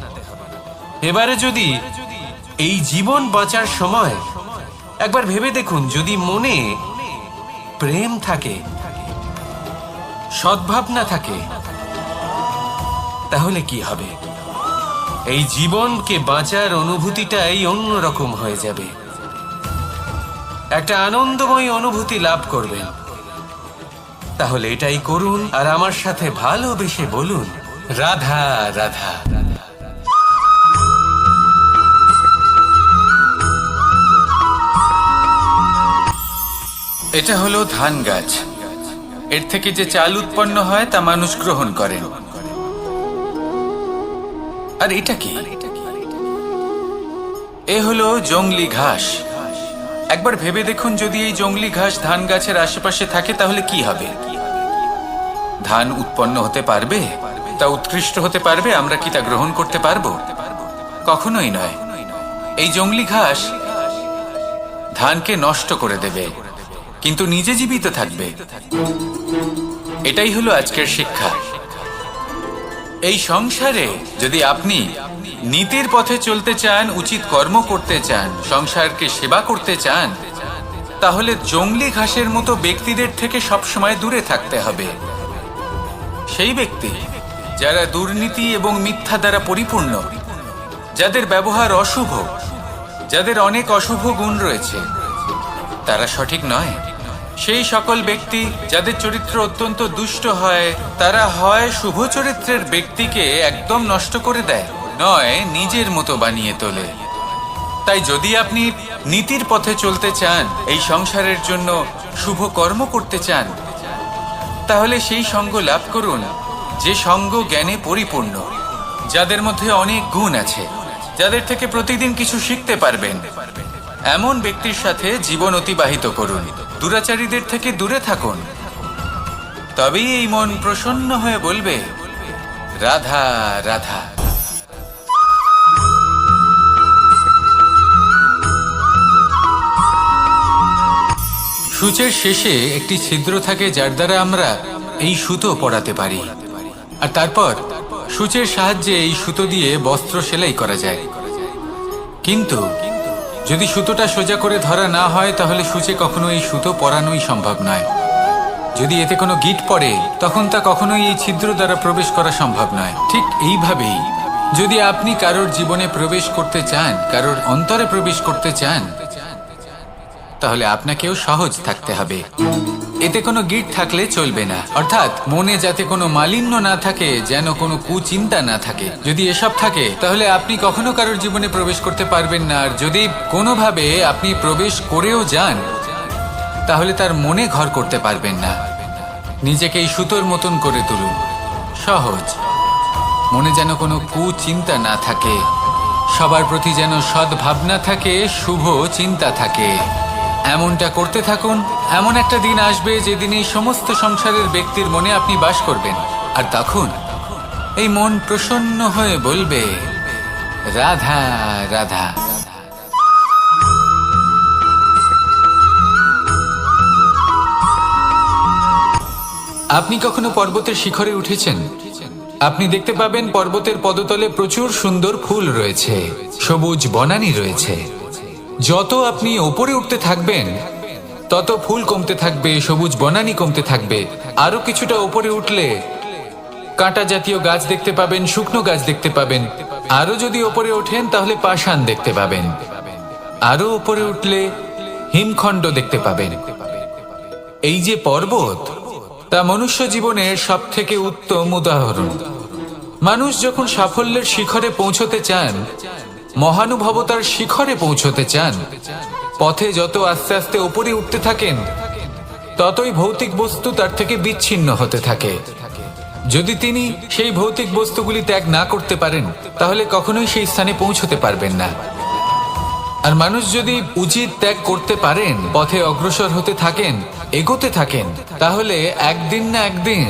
এবারে যদি এই জীবন বাঁচার সময় একবার ভেবে দেখুন, যদি মনে প্রেম থাকে, সদ্ভাবনা থাকে, তাহলে কি হবে? এই জীবনকে বাঁচার অনুভূতিটাই অন্যরকম হয়ে যাবে, একটা আনন্দময় অনুভূতি লাভ করবেন। তাহলে এটাই করুন, আর আমার সাথে ভালোবেসে বলুন, রাধা রাধা। এটা হলো ধান গাছ। এর থেকে যে চাল উৎপন্ন হয় তা মানুষ গ্রহণ করেন। আর এটা কি? এ হলো জংলি ঘাস। একবার ভেবে দেখুন, যদি এই জংলি ঘাস ধান গাছের আশেপাশে থাকে, তাহলে কি হবে? ধান উৎপন্ন হতে পারবে? তা উৎকৃষ্ট হতে পারবে? আমরা কি তা গ্রহণ করতে পারবো? কখনোই নয়। এই জংলি ঘাস ধানকে নষ্ট করে দেবে, কিন্তু নিজে জীবিত থাকবে। এটাই হলো আজকের শিক্ষা। এই সংসারে যদি আপনি নীতির পথে চলতে চান, উচিত কর্ম করতে চান, সংসারকে সেবা করতে চান, তাহলে জংলি ঘাসের মতো ব্যক্তিদের থেকে সবসময় দূরে থাকতে হবে। সেই ব্যক্তি যারা দুর্নীতি এবং মিথ্যা দ্বারা পরিপূর্ণ, যাদের ব্যবহার অশুভ, যাদের অনেক অশুভ গুণ রয়েছে, তারা সঠিক নয়। সেই সকল ব্যক্তি যাদের চরিত্র অত্যন্ত দুষ্ট হয়, তারা হয় শুভ চরিত্রের ব্যক্তিকে একদম নষ্ট করে দেয়, নয় নিজের মতো বানিয়ে তোলে। তাই যদি আপনি নীতির পথে চলতে চান, এই সংসারের জন্য শুভ কর্ম করতে চান, তাহলে সেই সঙ্গ লাভ করুন যে সঙ্গ জ্ঞানে পরিপূর্ণ, যাদের মধ্যে অনেক গুণ আছে, যাদের থেকে প্রতিদিন কিছু শিখতে পারবেন। এমন ব্যক্তির সাথে জীবন অতিবাহিত করুন, দুরাচারীদের থেকে দূরে থাকুন। তবেই এই মন প্রসন্ন হয়ে বলবে, রাধা রাধা। সূচের শেষে একটি ছিদ্র থাকে যার দ্বারা আমরা এই সুতো পরাতে পারি, আর তারপর সূচের সাহায্যে এই সুতো দিয়ে বস্ত্র সেলাই করা যায়। কিন্তু যদি সুতোটা সোজা করে ধরা না হয় তাহলে সূচে কখনো এই সুতো পরানোই সম্ভব নয়। যদি এতে কোনো গিঁট পড়ে তখন তা কখনোই এই ছিদ্র দ্বারা প্রবেশ করা সম্ভব নয়। ঠিক এইভাবেই যদি আপনি কারোর জীবনে প্রবেশ করতে চান, কারোর অন্তরে প্রবেশ করতে চান, তাহলে আপনাকেও সহজ থাকতে হবে। এতে কোনো গিঁট থাকলে চলবে না, অর্থাৎ মনে যাতে কোনো মালিন্য না থাকে, যেন কোনো কুচিন্তা না থাকে। যদি এসব থাকে তাহলে আপনি কখনো কারোর জীবনে প্রবেশ করতে পারবেন না। আর যদি কোনোভাবে আপনি প্রবেশ করেও যান তাহলে তার মনে ঘর করতে পারবেন না। নিজেকে এই সুতোর মতন করে তুলুন, সহজ। মনে যেন কোনো কুচিন্তা না থাকে, সবার প্রতি যেন সদ্ভাবনা থাকে, শুভ চিন্তা থাকে। এমনটা করতে থাকুন। এমন একটা দিন আসবে যেদিন এই সমস্ত সংসারের ব্যক্তির মনে আপনি বাস করবেন, আর তখন এই মন প্রসন্ন হয়ে বলবে, রাধা রাধা। আপনি কখনো পর্বতের শিখরে উঠেছেন? আপনি দেখতে পাবেন পর্বতের পদতলে প্রচুর সুন্দর ফুল রয়েছে, সবুজ বনানী রয়েছে। যত আপনি ওপরে উঠতে থাকবেন তত ফুল কমতে থাকবে, সবুজ বনানী কমতে থাকবে। আরো কিছুটা ওপরে উঠলে কাঁটা জাতীয় গাছ দেখতে পাবেন, শুকনো গাছ দেখতে পাবেন। আরো যদি ওপরে ওঠেন তাহলে পাষাণ দেখতে পাবেন। আরো ওপরে উঠলে হিমখণ্ড দেখতে পাবেন। এই যে পর্বত, তা মনুষ্য জীবনের সব থেকে উত্তম উদাহরণ। মানুষ যখন সাফল্যের শিখরে পৌঁছতে চান, মহানুভবতার শিখরে পৌঁছতে চান, পথে যত আস্তে আস্তে উপরে উঠতে থাকেন ততই ভৌতিক বস্তু তার থেকে বিচ্ছিন্ন হতে থাকে। যদি তিনি সেই ভৌতিক বস্তুগুলি ত্যাগ না করতে পারেন তাহলে কখনোই সেই স্থানে পৌঁছতে পারবেন না। আর মানুষ যদি উচিত ত্যাগ করতে পারেন, পথে অগ্রসর হতে থাকেন, এগোতে থাকেন, তাহলে একদিন না একদিন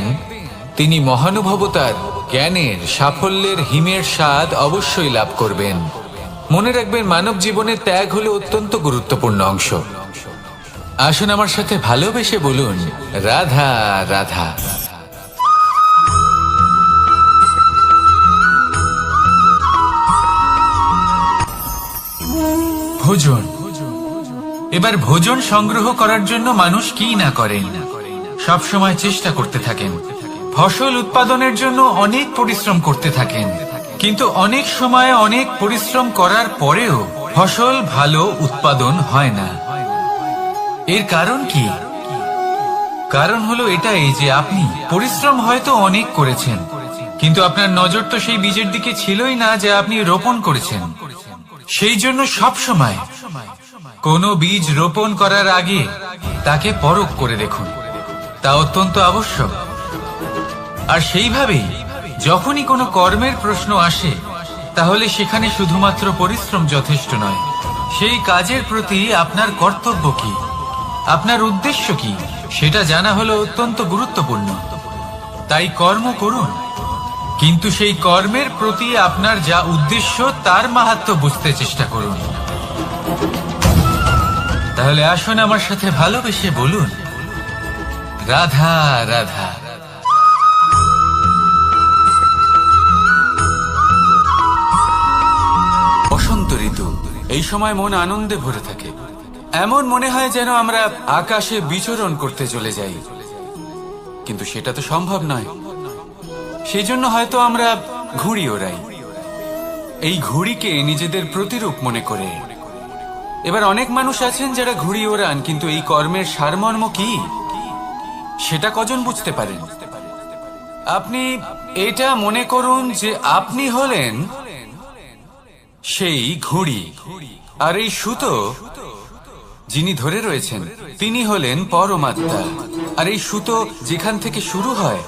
তিনি মহানুভবতার, জ্ঞানের, সাফল্যের হিমের স্বাদ অবশ্যই লাভ করবেন। মনে রাখবেন, মানব জীবনে ত্যাগ হলো অত্যন্ত গুরুত্বপূর্ণ অংশ। আসুন আমার সাথে ভালোবেসে বলুন, রাধা রাধা। ভোজন। এবার ভোজন সংগ্রহ করার জন্য মানুষ কি না করেন, সব সময় চেষ্টা করতে থাকেন। ফসল উৎপাদনের জন্য অনেক পরিশ্রম করতে থাকেন, কিন্তু অনেক সময় অনেক পরিশ্রম করার পরেও ফসল ভালো উৎপাদন হয় না। এর কারণ কি? কারণ হলো এটাই যে আপনি পরিশ্রম হয়তো অনেক করেছেন, কিন্তু আপনার নজর তো সেই বীজের দিকে ছিলই না যা আপনি রোপণ করেছেন। সেই জন্য সব সময় কোনো বীজ রোপণ করার আগে তাকে পরখ করে দেখুন, তা অত্যন্ত আবশ্যক। আর সেইভাবেই যখনই কোনো কর্মের প্রশ্ন আসে তাহলে সেখানে শুধুমাত্র পরিশ্রম যথেষ্ট নয়, সেই কাজের প্রতি আপনার কর্তব্য কি, আপনার উদ্দেশ্য কি, সেটা জানা হলো অত্যন্ত গুরুত্বপূর্ণ। তাই কর্ম করুন, কিন্তু সেই কর্মের প্রতি আপনার যা উদ্দেশ্য তার মাহাত্ম্য বুঝতে চেষ্টা করুন। তাহলে আসুন আমার সাথে ভালোবেসে বলুন, রাধা রাধা। বসন্ত ঋতু, এই সময় মন আনন্দে ভরে থাকে। এমন মনে হয় যেন আমরা আকাশে বিচরণ করতে চলে যাই, কিন্তু সেটা তো সম্ভব নয়। সেই জন্য হয়তো আমরা ঘুড়ি ওড়াই, এই ঘুড়িকে নিজেদের প্রতিরূপ মনে করে। এবার অনেক মানুষ আছেন যারা ঘুড়ি ওড়ান, কিন্তু এই কর্মের সারমর্ম কি সেটা কজন বুঝতে পারেন? আপনি এটা মনে করুন যে আপনি হলেন সেই ঘুড়ি, আর এই সুতো যিনি ধরে রয়েছেন তিনি হলেন পরমাত্মা। আর এই সুতো যেখান থেকে শুরু হয়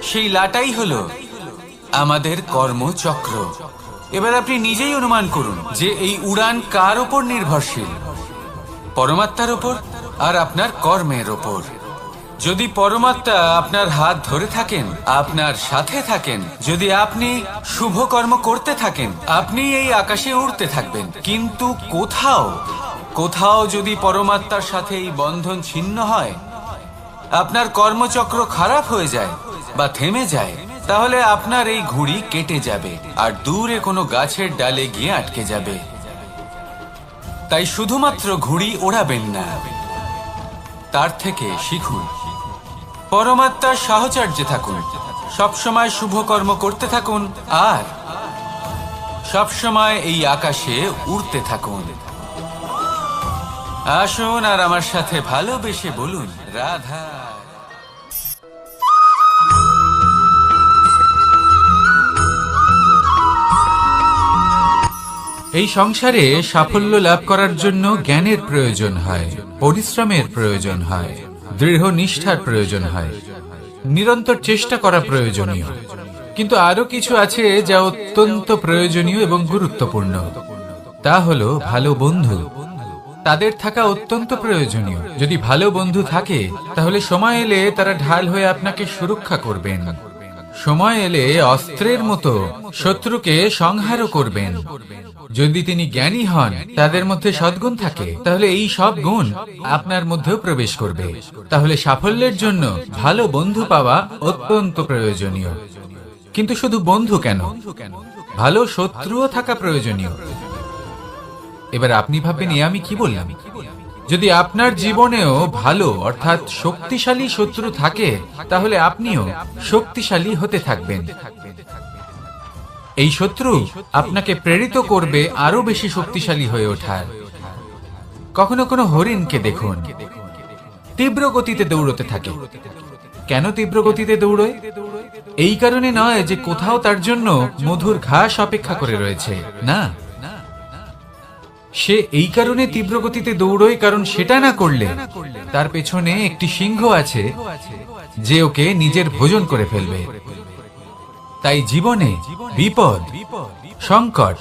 সেই লাটাই হলো আমাদের কর্মচক্র। এবার আপনি নিজেই অনুমান করুন যে এই উড়ান কার ওপর নির্ভরশীল, পরমাত্মার ওপর আর আপনার কর্মের ওপর। যদি পরমাত্মা আপনার হাত ধরে থাকেন, আপনার সাথে থাকেন, যদি আপনি শুভ কর্ম করতে থাকেন, আপনি এই আকাশে উড়তে থাকবেন। কিন্তু কোথাও কোথাও যদি পরমাত্মার সাথে এই বন্ধন ছিন্ন হয়, আপনার কর্মচক্র খারাপ হয়ে যায় বা থেমে যায়, তাহলে আপনার এই ঘুড়ি কেটে যাবে আর দূরে কোনো গাছের ডালে গিয়ে আটকে যাবে। তাই শুধুমাত্র ঘুড়ি ওড়াবেন না, তার থেকে শিখুন। পরমাত্মার সাহচর্যে থাকুন, সবসময় শুভ কর্ম করতে থাকুন আর সবসময় এই আকাশে উড়তে থাকুন। আসুন আর আমার সাথে ভালোবেসে বলুন, রাধা। এই সংসারে সাফল্য লাভ করার জন্য জ্ঞানের প্রয়োজন হয়, পরিশ্রমের প্রয়োজন হয়, দৃঢ় নিষ্ঠার প্রয়োজন হয়, নিরন্তর চেষ্টা করা প্রয়োজনীয়। কিন্তু আরো কিছু আছে যা অত্যন্ত প্রয়োজনীয় এবং গুরুত্বপূর্ণ। তা হলো ভালো বন্ধু। তাদের থাকা অত্যন্ত প্রয়োজনীয়। যদি ভালো বন্ধু থাকে তাহলে সময় এলে তারা ঢাল হয়ে আপনাকে সুরক্ষা করবেন। সময় এলে অস্ত্রের মতো শত্রুকে সংহারও করবেন। যদি তিনি জ্ঞানী হন, তাদের মধ্যে সদ্গুণ থাকে, তাহলে এই সব গুণ আপনার মধ্যেও প্রবেশ করবে। তাহলে সাফল্যের জন্য ভালো বন্ধু পাওয়া অত্যন্ত প্রয়োজনীয়। কিন্তু শুধু বন্ধু কেন, ভালো শত্রুও থাকা প্রয়োজনীয়। এবার আপনি ভাববেন, আমি কি বললাম? যদি আপনার জীবনেও ভালো অর্থাৎ শক্তিশালী শত্রু থাকে, তাহলে আপনিও শক্তিশালী হতে থাকবেন। এই শত্রু আপনাকে প্রেরিত করবে আরো বেশি শক্তিশালী হয়ে ওঠার। কখনো কোনো হরিণকে দেখুন, তীব্র গতিতে দৌড়তে থাকে। কেন তীব্র গতিতে দৌড়য়? এই কারণে নয় যে কোথাও তার জন্য মধুর ঘাস অপেক্ষা করে রয়েছে, না। সে এই কারণে তীব্র গতিতে দৌড়য় কারণ সেটা না করলে তার পেছনে একটি সিংহ আছে যে ওকে নিজের ভোজন করে ফেলবে। তাই জীবনে বিপদ, সংকট,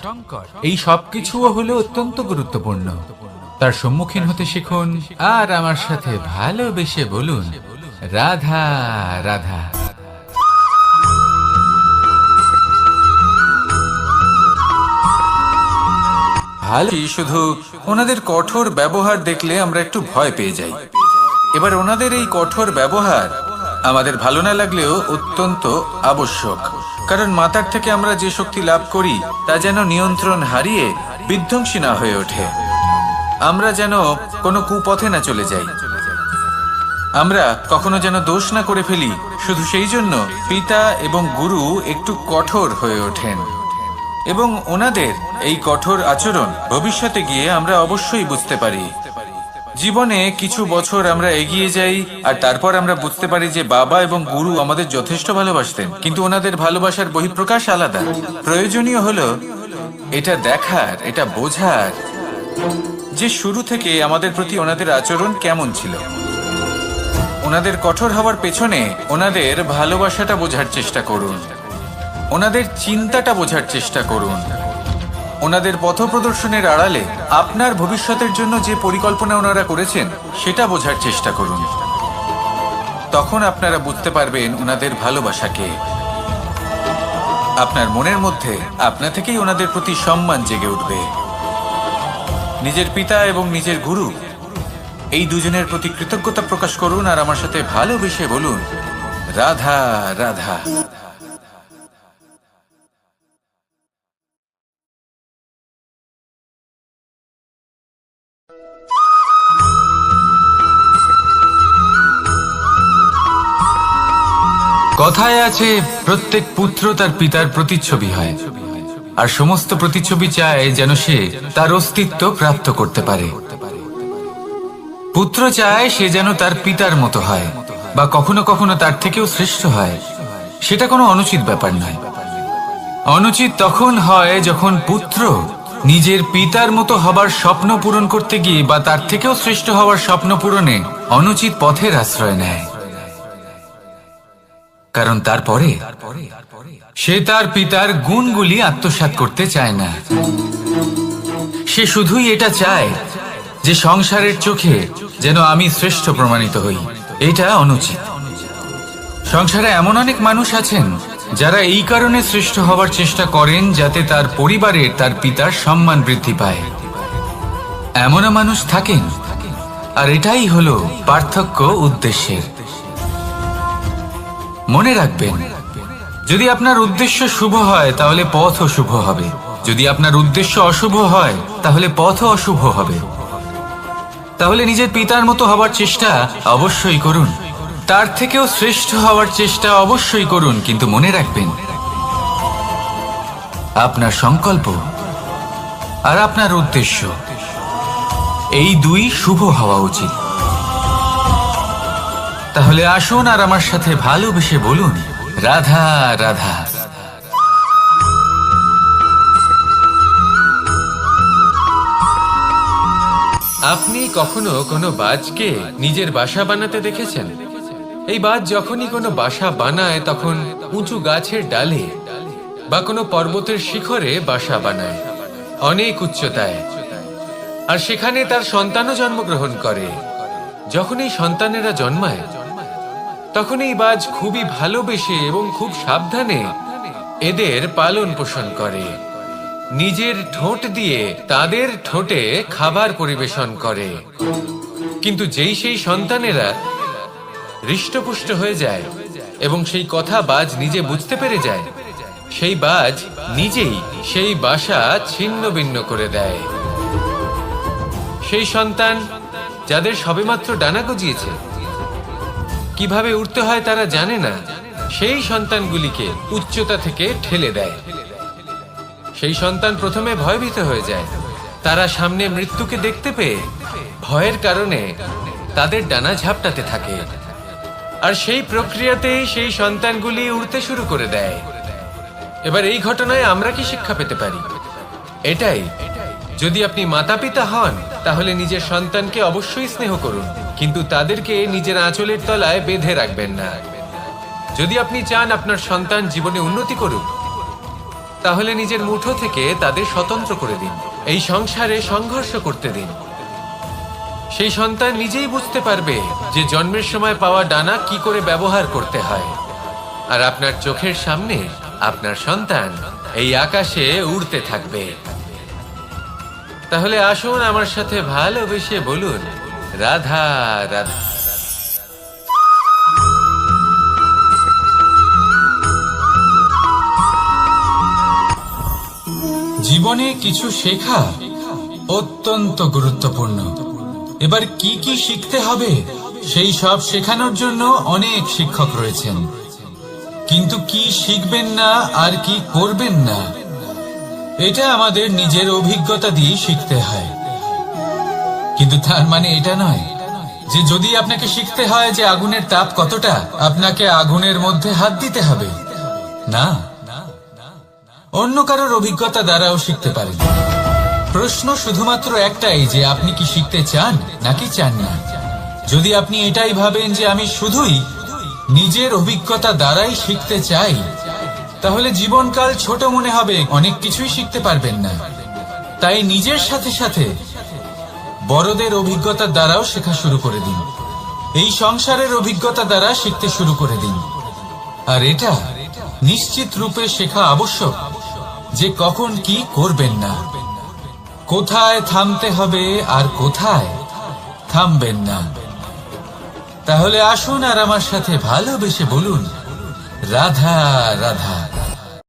এই সবকিছুও হলো অত্যন্ত গুরুত্বপূর্ণ। তার সম্মুখীন হতে শিখুন আর আমার সাথে ভালোবেসে বলুন, রাধা রাধা। ভালো, শুধু ওনাদের কঠোর ব্যবহার দেখলে আমরা একটু ভয় পেয়ে যাই। এবার ওনাদের এই কঠোর ব্যবহার আমাদের ভালো না লাগলেও অত্যন্ত আবশ্যক, কারণ মাতার থেকে আমরা যে শক্তি লাভ করি তা যেন নিয়ন্ত্রণ হারিয়ে বিধ্বংসী না হয়ে ওঠে। আমরা যেন কোনো কুপথে না চলে যাই, আমরা কখনো যেন দোষ না করে ফেলি। শুধু সেই জন্য পিতা এবং গুরু একটু কঠোর হয়ে ওঠেন এবং ওনাদের এই কঠোর আচরণ ভবিষ্যতে গিয়ে আমরা অবশ্যই বুঝতে পারি। জীবনে কিছু বছর আমরা এগিয়ে যাই আর তারপর আমরা বুঝতে পারি যে বাবা এবং গুরু আমাদের যথেষ্ট ভালোবাসতেন, কিন্তু ওনাদের ভালোবাসার বহিঃপ্রকাশ আলাদা। প্রয়োজনীয় হলো এটা দেখার, এটা বোঝার যে শুরু থেকে আমাদের প্রতি ওনাদের আচরণ কেমন ছিল। ওনাদের কঠোর হওয়ার পেছনে ওনাদের ভালোবাসাটা বোঝার চেষ্টা করুন, ওনাদের চিন্তাটা বোঝার চেষ্টা করুন। ওনাদের পথপ্রদর্শনের আড়ালে আপনার ভবিষ্যতের জন্য যে পরিকল্পনা ওনারা করেছেন সেটা বোঝার চেষ্টা করুন। তখন আপনারা বুঝতে পারবেন ওনাদের ভালোবাসাকে। আপনার মনের মধ্যে আপনা থেকেই ওনাদের প্রতি সম্মান জেগে উঠবে। নিজের পিতা এবং নিজের গুরু এই দুজনের প্রতি কৃতজ্ঞতা প্রকাশ করুন আর আমার সাথে ভালোবেসে বলুন, রাধা রাধা। কথায় আছে, প্রত্যেক পুত্র তার পিতার প্রতিচ্ছবি হয়, আর সমস্ত প্রতিচ্ছবি চায় যেন সে তার অস্তিত্ব প্রাপ্ত করতে পারে। পুত্র চায় সে যেন তার পিতার মতো হয় বা কখনো কখনো তার থেকেও শ্রেষ্ঠ হয়। সেটা কোনো অনুচিত ব্যাপার নয়। অনুচিত তখন হয় যখন পুত্র নিজের পিতার মতো হবার স্বপ্ন পূরণ করতে গিয়ে বা তার থেকেও শ্রেষ্ঠ হওয়ার স্বপ্ন পূরণে অনুচিত পথের আশ্রয় নেয়। কারণ তারপরে সে তার পিতার গুণগুলি আত্মসাৎ করতে চায় না। সে শুধুই এটা চায় যে সংসারের চোখে যেন আমি শ্রেষ্ঠ প্রমাণিত হই। এটা অনুচিত। সংসারে এমন অনেক মানুষ আছেন যারা এই কারণে শ্রেষ্ঠ হওয়ার চেষ্টা করেন যাতে তার পরিবারের, তার পিতার সম্মান বৃদ্ধি পায়। এমনও মানুষ থাকেন, আর এটাই হলো পার্থক্য উদ্দেশ্যের। মনে রাখবেন, যদি আপনার উদ্দেশ্য শুভ হয় তাহলে পথও শুভ হবে, যদি আপনার উদ্দেশ্য অশুভ হয় তাহলে পথও অশুভ হবে। তাহলে নিজের পিতার মতো হবার চেষ্টা অবশ্যই করুন, তার থেকেও শ্রেষ্ঠ হওয়ার চেষ্টা অবশ্যই করুন, কিন্তু মনে রাখবেন আপনার সংকল্প আর আপনার উদ্দেশ্য এই দুই শুভ হওয়া উচিত। তাহলে আসুন আর আমার সাথে ভালোবেসে বলুন, রাধা রাধা। আপনি কখনো কোনো বাজকে নিজের বাসা বানাতে দেখেছেন? এই বাজ যখনই কোনো বাসা বানায় তখন উঁচু গাছের ডালে বা কোনো পর্বতের শিখরে বাসা বানায়, অনেক উচ্চতায়। আর সেখানে তার সন্তানও জন্মগ্রহণ করে। যখন এই সন্তানেরা জন্মায় তখন এই বাজ খুবই ভালোবেসে এবং খুব সাবধানে এদের পালন পোষণ করে, নিজের ঠোঁট দিয়ে তাদের ঠোঁটে খাবার পরিবেশন করে। কিন্তু যেই সেই সন্তানেরা হৃষ্টপুষ্ট হয়ে যায় এবং সেই কথা বাজ নিজে বুঝতে পেরে যায়, সেই বাজ নিজেই সেই বাসা ছিন্ন ভিন্ন করে দেয়। সেই সন্তান যাদের সবেমাত্র ডানা গজিয়েছে, কিভাবে উঠতে হয় তারা জানে না, সেই সন্তানগুলিকে উচ্চতা থেকে ঠেলে দেয়। সেই সন্তান প্রথমে ভয়ভীত হয়ে যায়। তারা সামনে মৃত্যুকে দেখতে পেয়ে ভয়ের কারণে তাদের ডানা ঝাপটাতে থাকে, আর সেই প্রক্রিয়াতেই সেই সন্তানগুলি উড়তে শুরু করে দেয়। এবার এই ঘটনায় আমরা কি শিক্ষা পেতে পারি? এটাই, যদি আপনি মাতা পিতা হন তাহলে নিজের সন্তানকে অবশ্যই স্নেহ করুন, কিন্তু তাদেরকে নিজের আঁচলের তলায় বেঁধে রাখবেন না। যদি আপনি চান আপনার সন্তান জীবনে উন্নতি করুক, তাহলে নিজের মুঠো থেকে তাদের স্বতন্ত্র করে দিন, এই সংসারে সংঘর্ষ করতে দিন। সেই সন্তান নিজেই বুঝতে পারবে যে জন্মের সময় পাওয়া ডানা কি করে ব্যবহার করতে হয়। আর আপনার চোখের সামনে আপনার সন্তান এই আকাশে উড়তে থাকবে। তাহলে আসুন আমার সাথে ভালোবেসে বলুন, রাধা রাধা। জীবনে কিছু শেখা অত্যন্ত গুরুত্বপূর্ণ। এবার কি কি শিখতে হবে সেই সব শেখানোর জন্য অনেক শিক্ষক রয়েছেন, কিন্তু কি শিখবেন না আর কি করবেন না এটা আমাদের নিজের অভিজ্ঞতা দিয়ে শিখতে হয়। কিন্তু তার মানে এটা নয় যে যদি আপনাকে শিখতে হয় যে আগুনের তাপ কতটা, আপনাকে আগুনের মধ্যে হাত দিতে হবে। না, অন্য কারোর অভিজ্ঞতা দ্বারাও শিখতে পারেন। প্রশ্ন শুধুমাত্র একটাই যে আপনি কি শিখতে চান নাকি চান না। যদি আপনি এটাই ভাবেন যে আমি শুধুই নিজের অভিজ্ঞতা দ্বারাই শিখতে চাই, তাহলে জীবনকাল ছোট মনে হবে, অনেক কিছুই শিখতে পারবেন না। তাই নিজের সাথে সাথে বড়দের অভিজ্ঞতার দ্বারাও শেখা শুরু করে দিন, এই সংসারের অভিজ্ঞতা দ্বারা শিখতে শুরু করে দিন। আর এটা নিশ্চিত রূপে শেখা আবশ্যক যে কখন কি করবেন না, কোথায় থামতে হবে আর কোথায় থামবেন না। তাহলে আসুন আর আমার সাথে ভালোবেসে বলুন, রাধা রাধা।